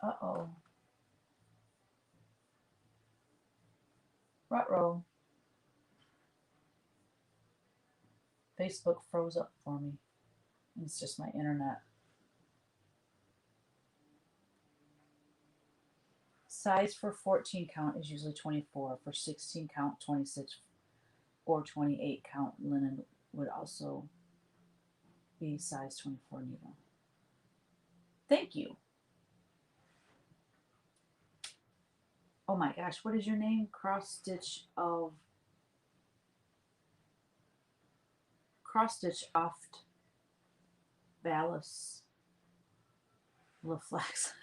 Uh-oh. Ruh-roh. Facebook froze up for me. It's just my internet. Size for 14 count is usually 24. For 16 count, 26 or 28 count linen would also be size 24 needle. Thank you. Oh my gosh, what is your name? Cross stitch oft Valis LaFlex.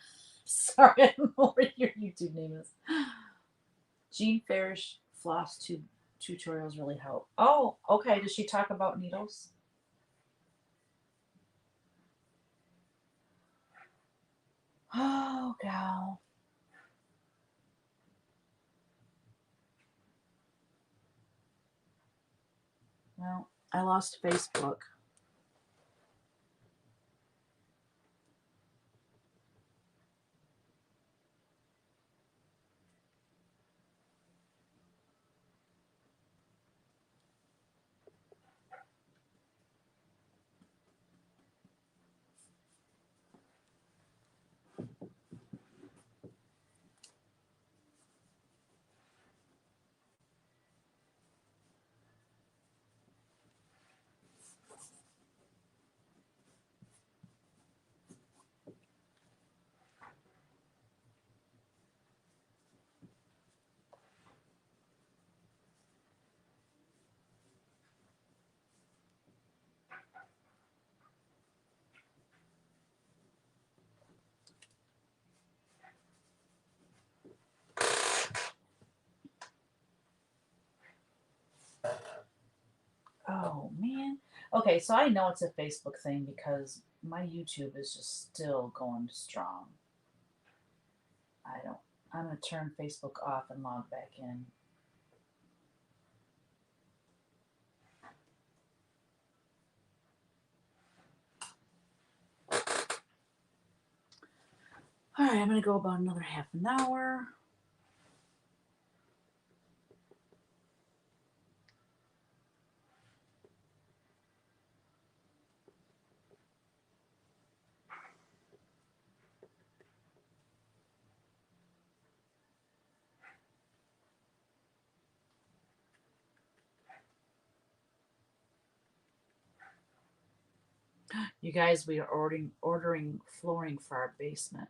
Sorry, I don't know what your YouTube name is. Jean Farish floss tutorials really help. Oh, okay. Does she talk about needles? Oh, gal. Well, I lost Facebook. Oh, man. Okay, so I know it's a Facebook thing because my YouTube is just still going strong. I don't. I'm going to turn Facebook off and log back in. All right, I'm going to go about another half an hour. You guys, we are ordering flooring for our basement.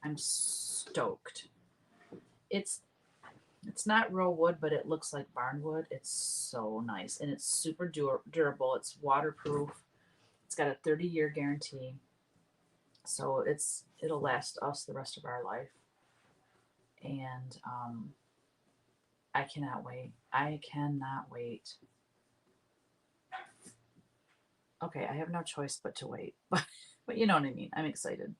I'm stoked. It's it's not real wood, but it looks like barn wood. It's so nice and it's super durable. It's waterproof. It's got a 30-year guarantee, so it'll last us the rest of our life. And I cannot wait. I cannot wait. Okay, I have no choice but to wait, but you know what I mean. I'm excited.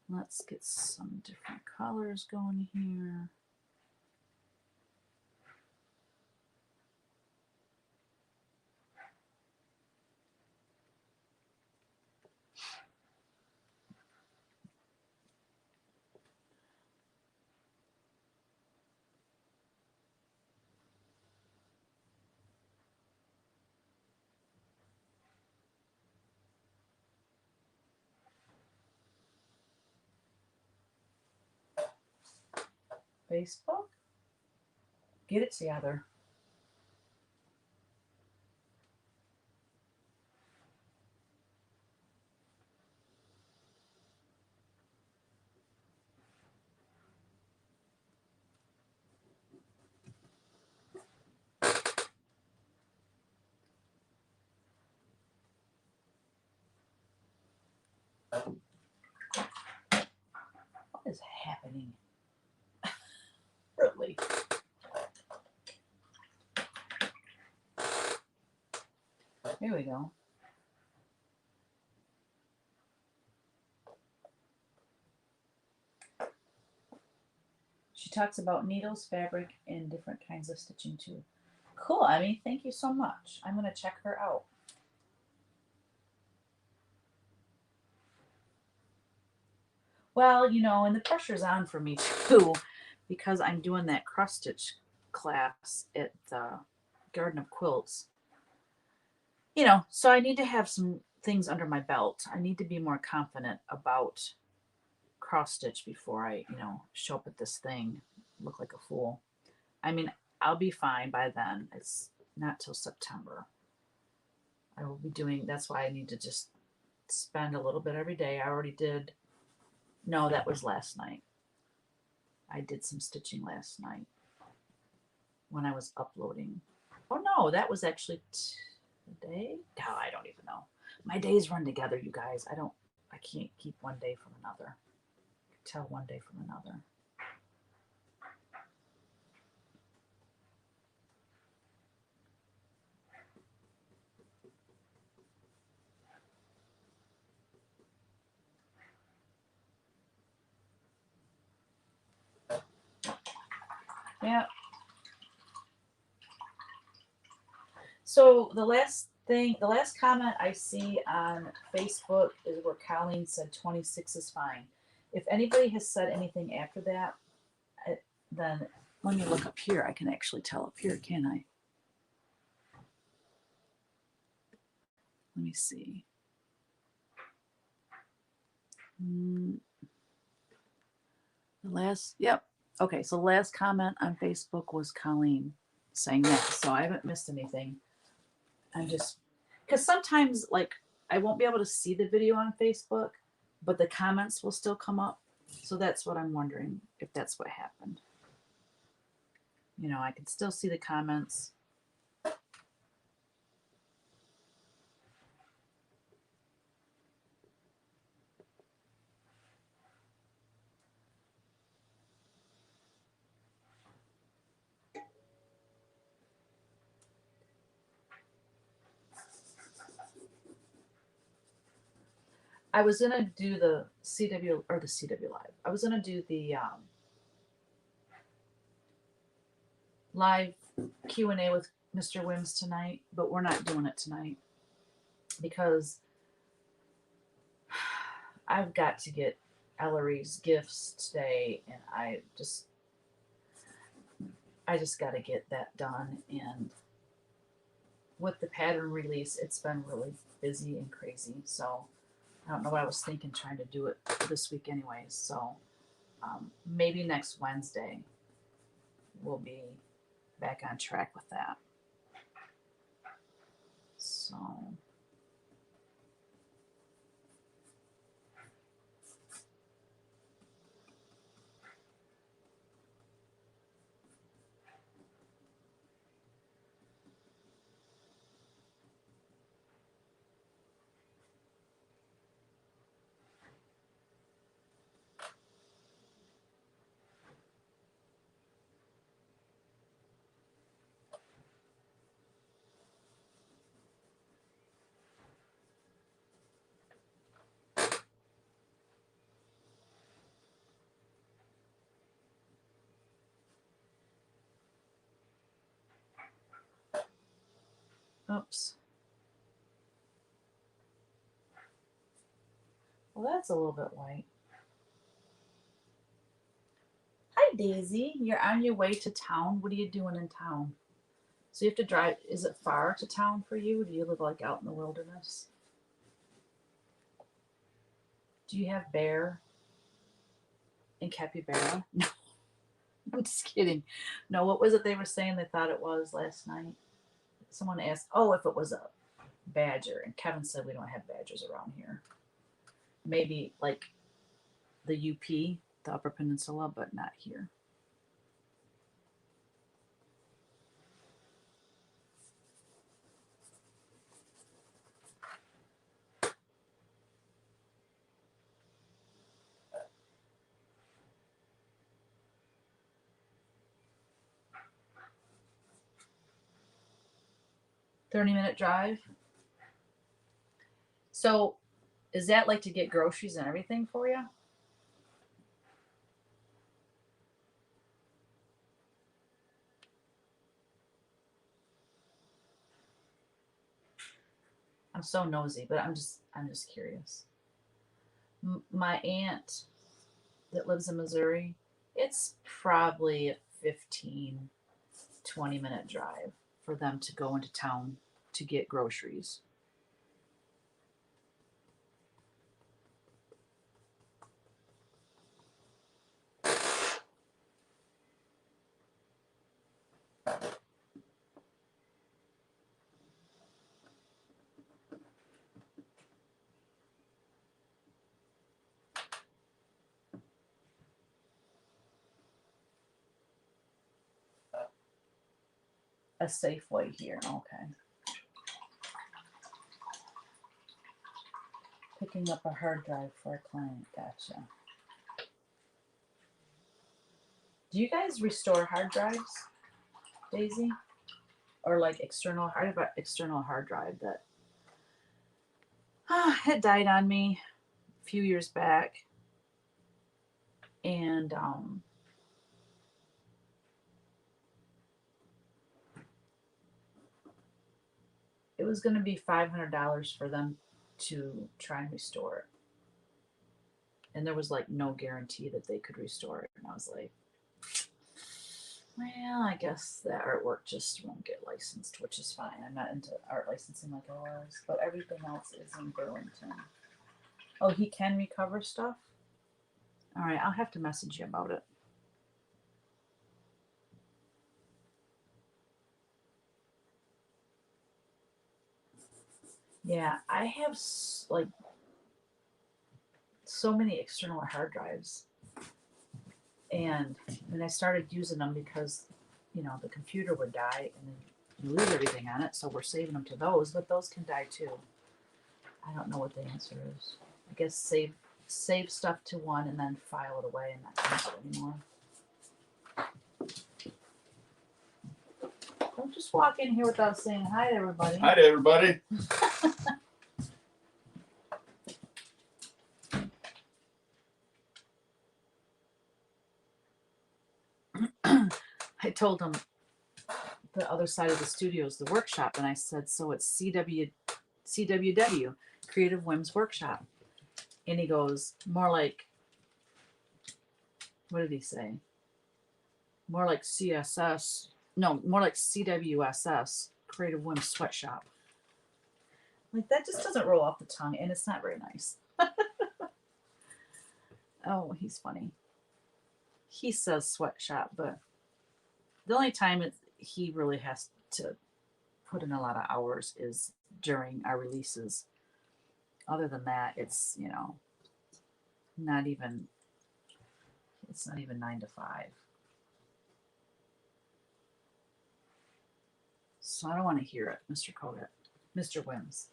Let's get some different colors going here. Facebook? Get it together. What is happening? Really? Here we go. She talks about needles, fabric, and different kinds of stitching too. Cool, Emmy. Thank you so much. I'm going to check her out. Well, you know, and the pressure's on for me too because I'm doing that cross stitch class at the Garden of Quilts. You know, so I need to have some things under my belt. I need to be more confident about cross stitch before I, you know, show up at this thing, look like a fool. I mean, I'll be fine by then. It's not till September. I will be doing, that's why I need to just spend a little bit every day. I already did, no, that was last night. I did some stitching last night when I was uploading. Oh no, that was actually today. No, I don't even know. My days run together, you guys. I can't keep one day from another. Tell one day from another. Yeah. So the last comment I see on Facebook is where Colleen said 26 is fine. If anybody has said anything after that, then let me look up here. I can actually tell up here, can I? Let me see. The last, yep. Okay, so the last comment on Facebook was Colleen saying that. So I haven't missed anything. I'm just, because sometimes, like, I won't be able to see the video on Facebook, but the comments will still come up. So that's what I'm wondering if that's what happened. You know, I can still see the comments. I was gonna do the CW or the CW live. I was gonna do the live Q&A with Mr. Wims tonight, but we're not doing it tonight because I've got to get Ellery's gifts today, and I just got to get that done. And with the pattern release, it's been really busy and crazy. So I don't know what I was thinking trying to do it this week anyways. So maybe next Wednesday we'll be back on track with that. So oops. Well, that's a little bit white. Hi, Daisy. You're on your way to town. What are you doing in town? So you have to drive. Is it far to town for you? Do you live like out in the wilderness? Do you have bear and capybara? No, Just kidding. No, what was it they were saying they thought it was last night? Someone asked, oh, if it was a badger. And Kevin said we don't have badgers around here. Maybe like the UP, the Upper Peninsula, but not here. $30-minute drive. So is that like to get groceries and everything for you? I'm so nosy, but I'm just curious. My aunt that lives in Missouri, it's probably a 15, 20-minute drive for them to go into town to get groceries. A Safeway here, okay. Picking up a hard drive for a client, gotcha. Do you guys restore hard drives, Daisy? Or like external? I have an external hard drive that it died on me a few years back, and it was going to be $500 for them to try and restore it, and there was like no guarantee that they could restore it. And I was like, well, I guess that artwork just won't get licensed, which is fine. I'm not into art licensing like I was, but everything else is in Burlington. Oh, he can recover stuff? All right, I'll have to message you about it. Yeah, I have like so many external hard drives, and I started using them because the computer would die and then you lose everything on it. So we're saving them to those, but those can die too. I don't know what the answer is. I guess save stuff to one and then file it away and not use it anymore. Don't just walk in here without saying hi to everybody. Hi to everybody. I told him the other side of the studio is the workshop, and I said, so it's CWW, Creative Whims Workshop. And he goes, more like, what did he say? More like CSS. No, more like CWSS, Creative Whims Sweatshop. Like, that just doesn't roll off the tongue, and it's not very nice. Oh, he's funny. He says sweatshop, but the only time he really has to put in a lot of hours is during our releases. Other than that, it's not even 9 to 5. So I don't want to hear it, Mr. Kodak, Mr. Whims.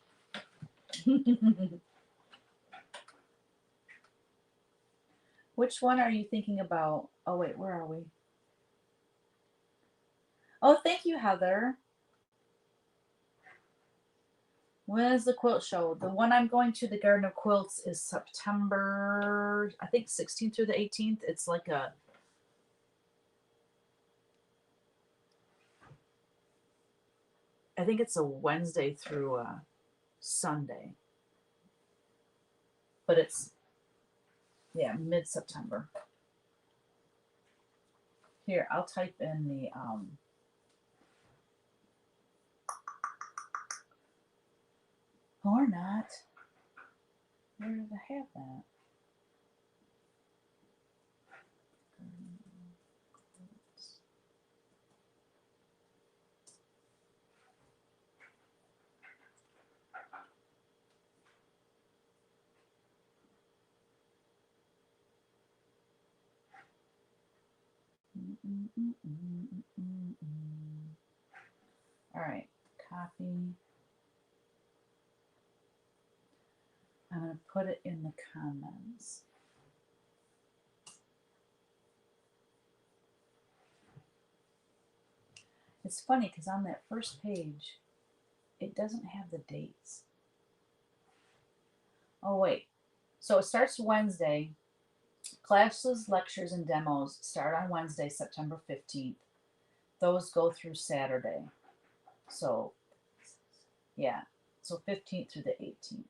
Which one are you thinking about? Oh wait, where are we? Oh, thank you, Heather. When is the quilt show? The one I'm going to, the Garden of Quilts, is September, I think 16th through the 18th. It's like I think it's a Wednesday through a Sunday. But it's, yeah, mid-September. Here, I'll type in the, or not. Where did I have that? All right, copy. I'm going to put it in the comments. It's funny because on that first page, it doesn't have the dates. Oh, wait. So it starts Wednesday. Classes, lectures, and demos start on Wednesday, September 15th. Those go through Saturday. So, yeah. So 15th through the 18th.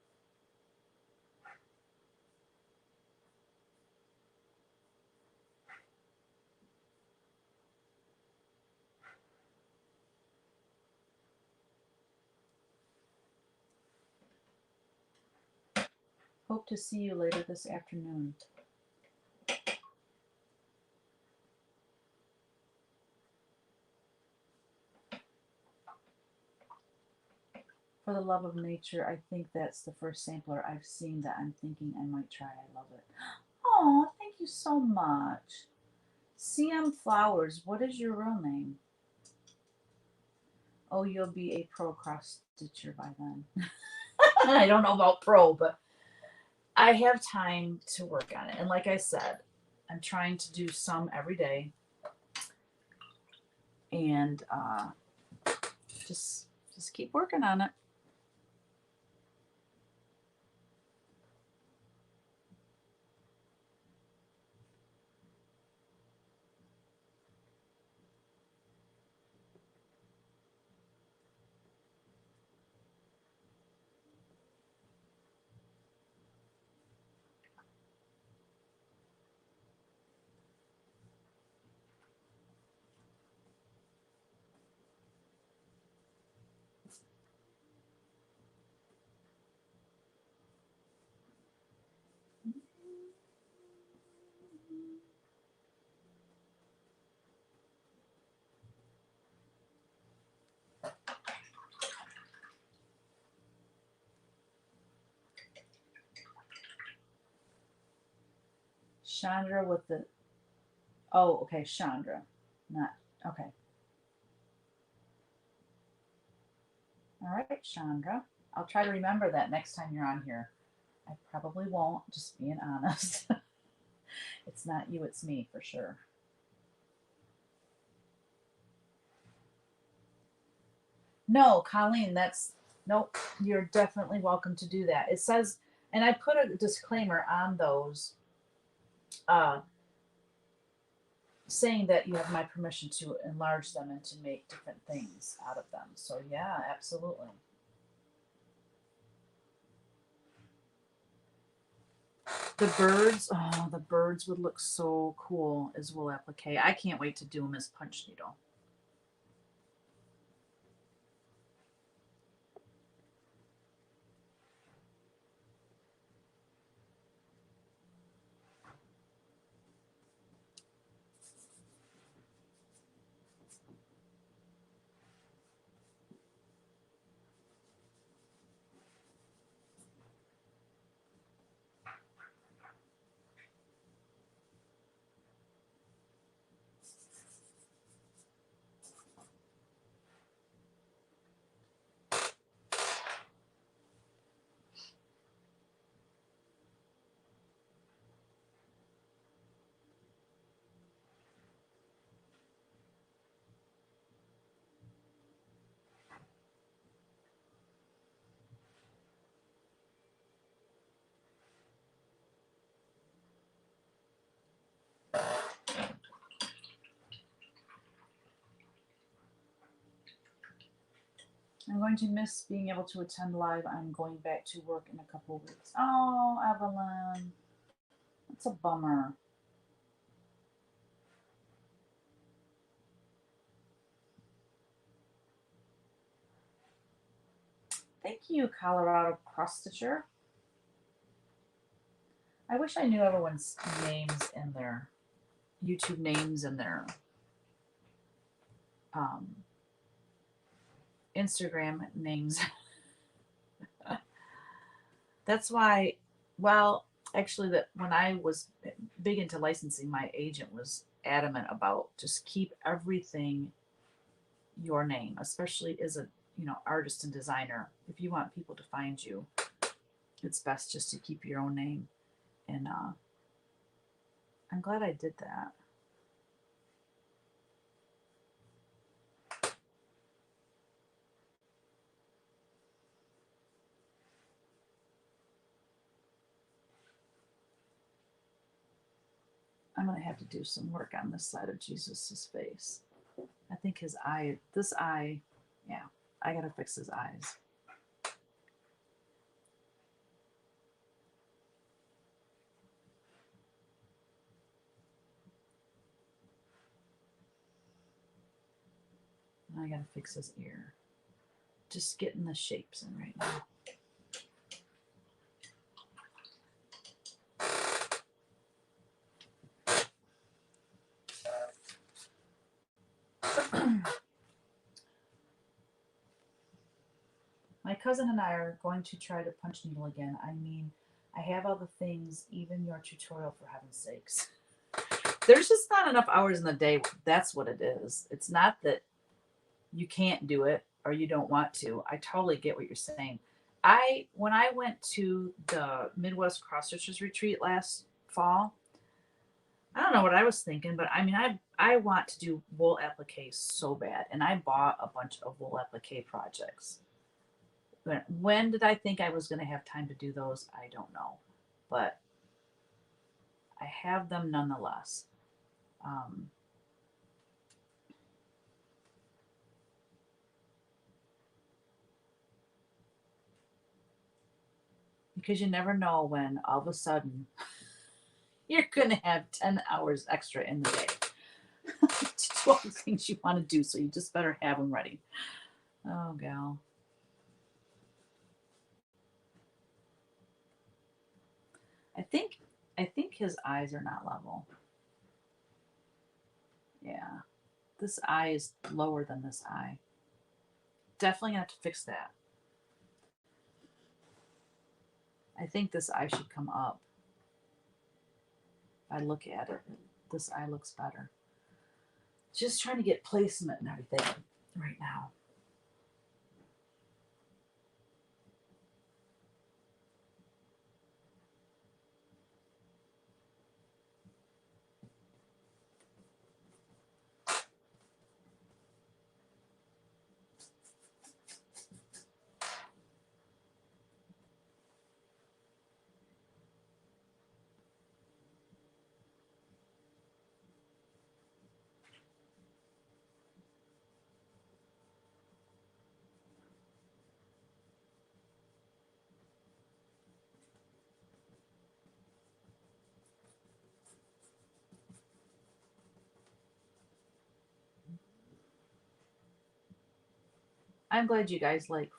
Hope to see you later this afternoon. For the love of nature, I think that's the first sampler I've seen that I'm thinking I might try. I love it. Oh, thank you so much. CM Flowers, what is your real name? Oh, you'll be a pro cross stitcher by then. I don't know about pro, but I have time to work on it. And like I said, I'm trying to do some every day and just keep working on it. Chandra with the oh, okay, Chandra. Not okay. All right, Chandra. I'll try to remember that next time you're on here. I probably won't, just being honest. It's not you, it's me for sure. No, Colleen, that's nope. You're definitely welcome to do that. It says, and I put a disclaimer on those, uh, saying that you have my permission to enlarge them and to make different things out of them. So yeah, absolutely. The birds, oh, the birds would look so cool as wool applique. I can't wait to do them as punch needle. I'm going to miss being able to attend live. I'm going back to work in a couple of weeks. Oh, Evelyn, that's a bummer. Thank you, Colorado Cross Stitcher. I wish I knew everyone's names and their YouTube names and their um, Instagram names. That's why, well, actually, that when I was big into licensing, my agent was adamant about just keep everything your name, especially as a artist and designer. If you want people to find you, it's best just to keep your own name. And I'm glad I did that. I'm going to have to do some work on this side of Jesus's face. I think his eye, this eye, yeah, I got to fix his eyes. And I got to fix his ear. Just getting the shapes in right now. My cousin and I are going to try to punch needle again. I mean, I have all the things, even your tutorial, for heaven's sakes. There's just not enough hours in the day. That's what it is. It's not that you can't do it or you don't want to. I totally get what you're saying. When I went to the Midwest Cross Stitchers retreat last fall, I don't know what I was thinking, but I mean, I want to do wool appliques so bad, and I bought a bunch of wool applique projects. But when did I think I was going to have time to do those? I don't know, but I have them nonetheless. Um, because you never know when all of a sudden you're going to have 10 hours extra in the day to do all the things you want to do. So you just better have them ready. Oh, gal. I think his eyes are not level. Yeah. This eye is lower than this eye. Definitely have to fix that. I think this eye should come up. If I look at it, this eye looks better. Just trying to get placement and everything right now. I'm glad you guys like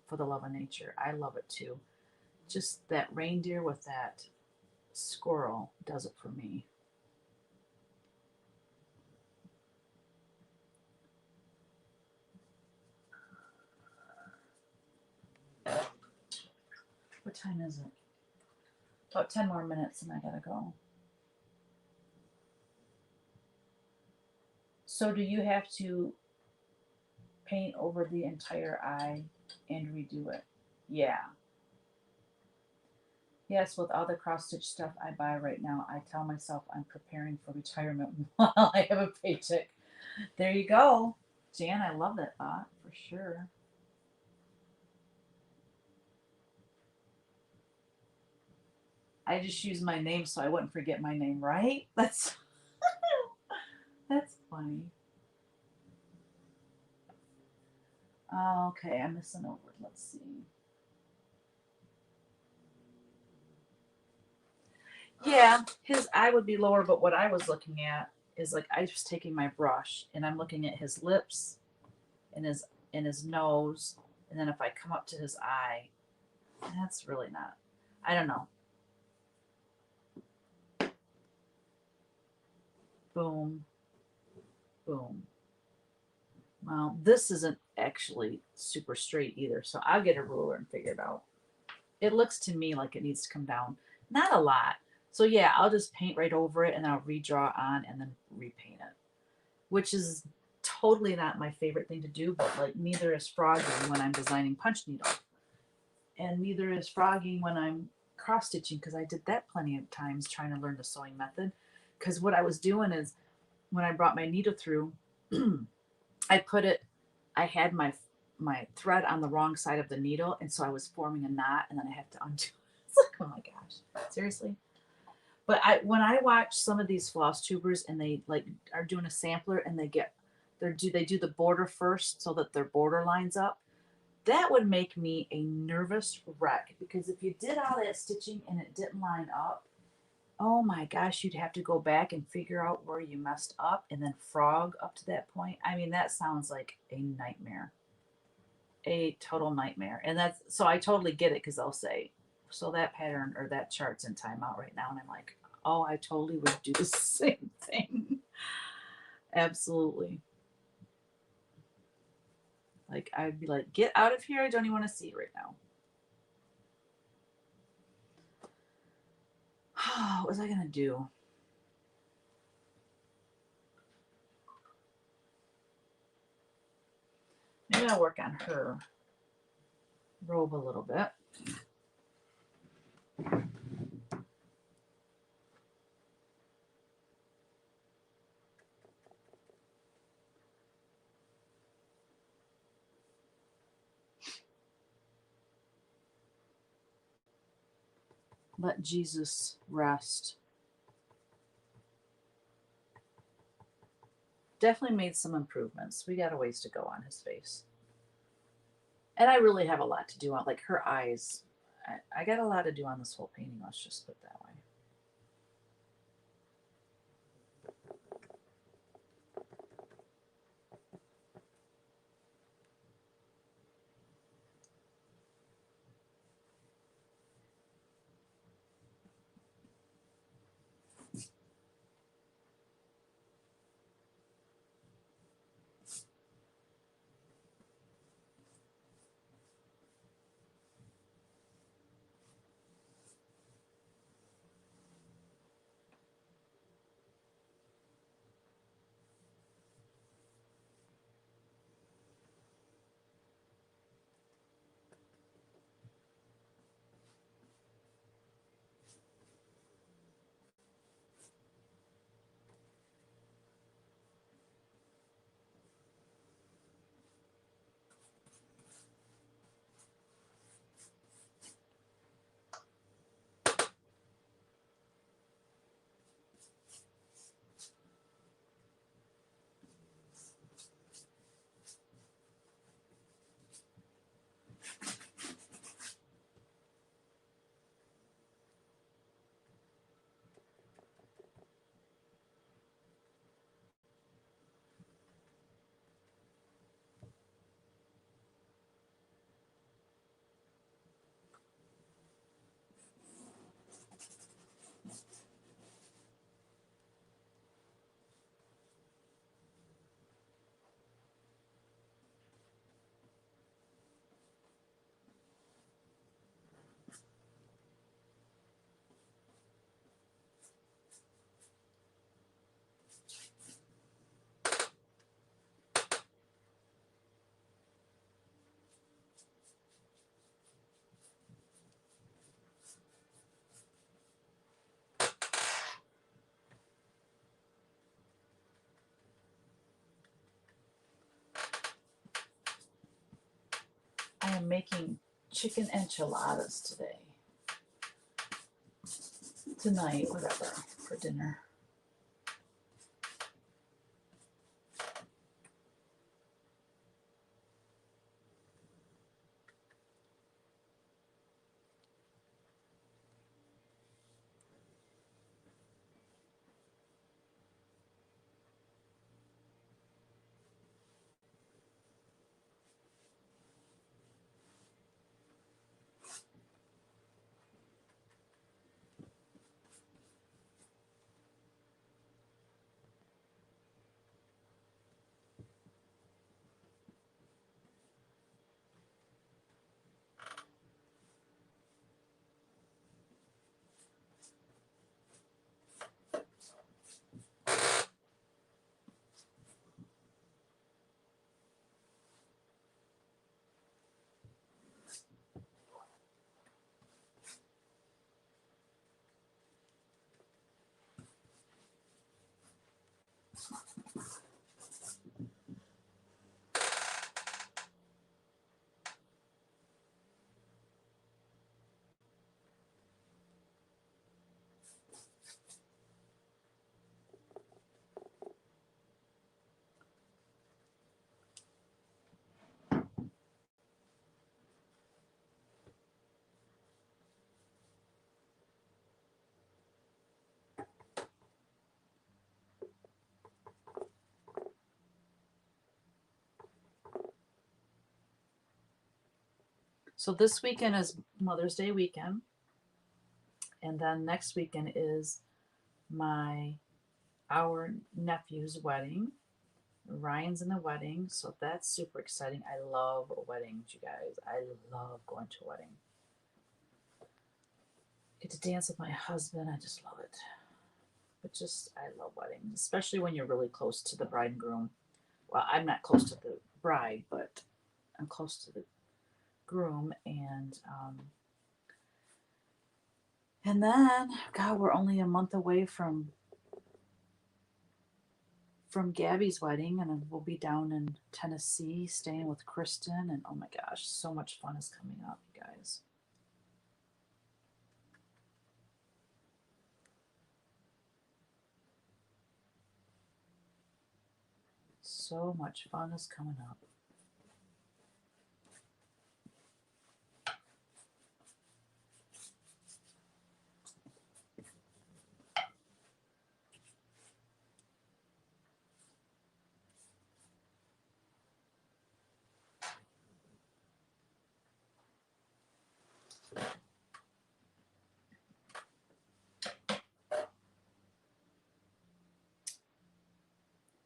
For the Love of Nature. I love it too. Just that reindeer with that squirrel does it for me. What time is it? About 10 more minutes and I gotta go. So do you have to paint over the entire eye and redo it? Yeah. Yes, with all the cross stitch stuff I buy right now, I tell myself I'm preparing for retirement while I have a paycheck. There you go. Jan, I love that thought for sure. I just use my name so I wouldn't forget my name, right? That's funny. Okay, I'm missing over. Let's see. Yeah, his eye would be lower, but what I was looking at is like I was taking my brush and I'm looking at his lips and his nose, and then if I come up to his eye, that's really not. I don't know. Boom, boom. Well, this isn't actually super straight either, so I'll get a ruler and figure it out. It looks to me like it needs to come down. Not a lot. So yeah, I'll just paint right over it and I'll redraw on and then repaint it, which is totally not my favorite thing to do, but like neither is frogging when I'm designing punch needle. And neither is frogging when I'm cross stitching, because I did that plenty of times trying to learn the sewing method. Because what I was doing is when I brought my needle through, I put it, I had my thread on the wrong side of the needle, and so I was forming a knot, and then I have to undo. It's like, oh my gosh, seriously. But when I watch some of these floss tubers and they like are doing a sampler and they do the border first so that their border lines up, that would make me a nervous wreck, because if you did all that stitching and it didn't line up, oh my gosh, you'd have to go back and figure out where you messed up and then frog up to that point. I mean, that sounds like a nightmare, a total nightmare. And that's so I totally get it, because they'll say, so that pattern or that chart's in timeout right now. And I'm like, oh, I totally would do the same thing. Absolutely. Like, I'd be like, get out of here. I don't even want to see it right now. What was I going to do? Maybe I'll work on her robe a little bit. Let Jesus rest. Definitely made some improvements. We got a ways to go on his face. And I really have a lot to do on, like, her eyes. I got a lot to do on this whole painting. Let's just put it that way. I am making chicken enchiladas today. Tonight, whatever, for dinner. So this weekend is Mother's Day weekend. And then next weekend is our nephew's wedding. Ryan's in the wedding, so that's super exciting. I love weddings, you guys. I love going to a wedding. Get to dance with my husband. I just love it. But just, I love weddings, especially when you're really close to the bride and groom. Well, I'm not close to the bride, but I'm close to the groom. And then, God, we're only a month away from Gabby's wedding, and we'll be down in Tennessee staying with Kristen. And oh my gosh, so much fun is coming up, you guys. So much fun is coming up.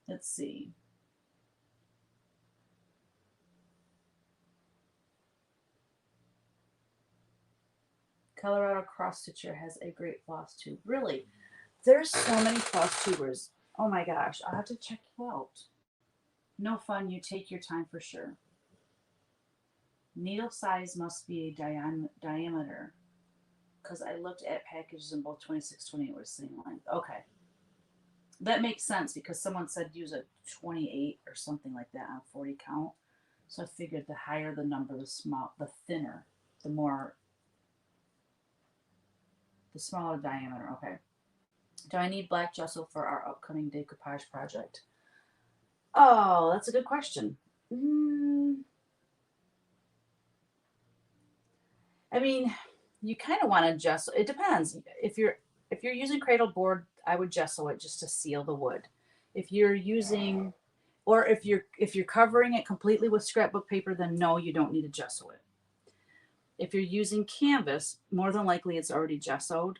Let's see. Colorado Cross Stitcher has a great floss tube. Really? There's so many floss tubers. Oh my gosh, I'll have to check you out. No fun, you take your time for sure. Needle size must be a diameter, because I looked at packages in both 26, 28 were the same length. Okay. That makes sense because someone said use a 28 or something like that on 40 count. So I figured the higher the number, the thinner, the smaller diameter. Okay. Do I need black gesso for our upcoming decoupage project? Oh, that's a good question. I mean, you kind of want to gesso. It depends. If you're using cradle board, I would gesso it just to seal the wood. If you're using, or if you're covering it completely with scrapbook paper, then no, you don't need to gesso it. If you're using canvas, more than likely it's already gessoed,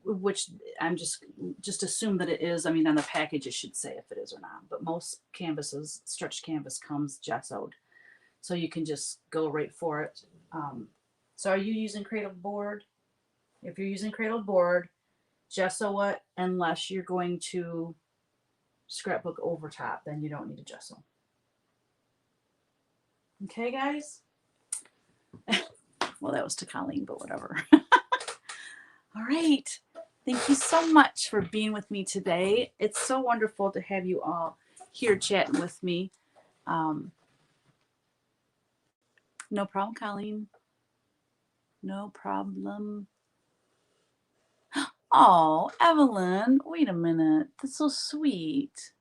which I'm just assume that it is. I mean, on the package it should say if it is or not, but most canvases, stretched canvas comes gessoed, so you can just go right for it. So are you using cradle board? If you're using cradle board, gesso it unless you're going to scrapbook over top, then you don't need a gesso. Okay, guys? Well, that was to Colleen, but whatever. All right. Thank you so much for being with me today. It's so wonderful to have you all here chatting with me. No problem, Colleen. No problem. Oh, Evelyn, wait a minute. That's so sweet.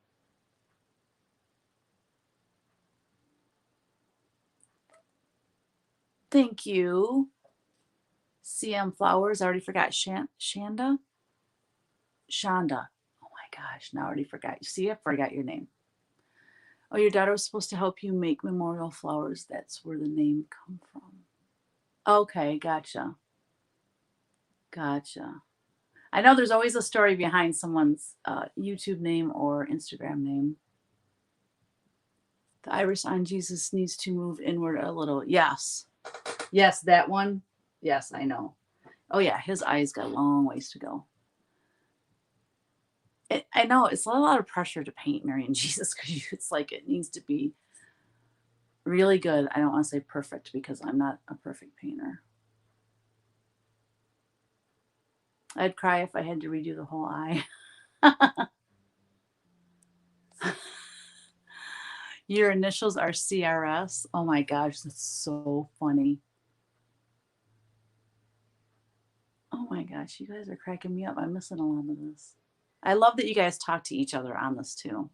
Thank you. CM Flowers. I already forgot. Shanda? Shonda. Oh my gosh. Now I already forgot. You see, I forgot your name. Oh, your daughter was supposed to help you make memorial flowers. That's where the name come from. Okay, gotcha. Gotcha. I know there's always a story behind someone's YouTube name or Instagram name. The iris on Jesus needs to move inward a little. Yes. Yes, that one. Yes, I know. Oh, yeah, his eyes got a long ways to go. I know it's a lot of pressure to paint Mary and Jesus because it's like it needs to be really good. I don't want to say perfect because I'm not a perfect painter. I'd cry if I had to redo the whole eye. Your initials are CRS. Oh my gosh, that's so funny. Oh my gosh, you guys are cracking me up. I'm missing a lot of this. I love that you guys talk to each other on this too.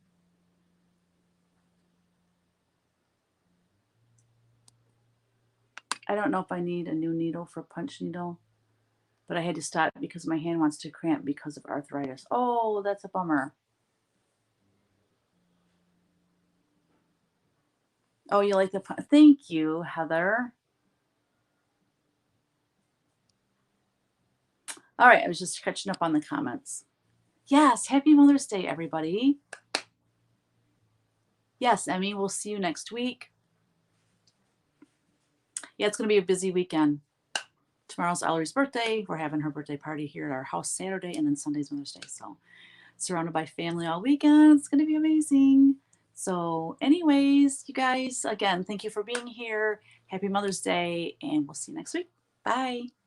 I don't know if I need a new needle for punch needle, but I had to stop because my hand wants to cramp because of arthritis. Oh, that's a bummer. Oh, you like the punch? Thank you, Heather. All right, I was just catching up on the comments. Yes, happy Mother's Day, everybody. Yes, Emmy, we'll see you next week. Yeah, it's going to be a busy weekend. Tomorrow's Ellery's birthday. We're having her birthday party here at our house Saturday, and then Sunday's Mother's Day. So, surrounded by family all weekend. It's going to be amazing. So, anyways, you guys, again, thank you for being here. Happy Mother's Day, and we'll see you next week. Bye.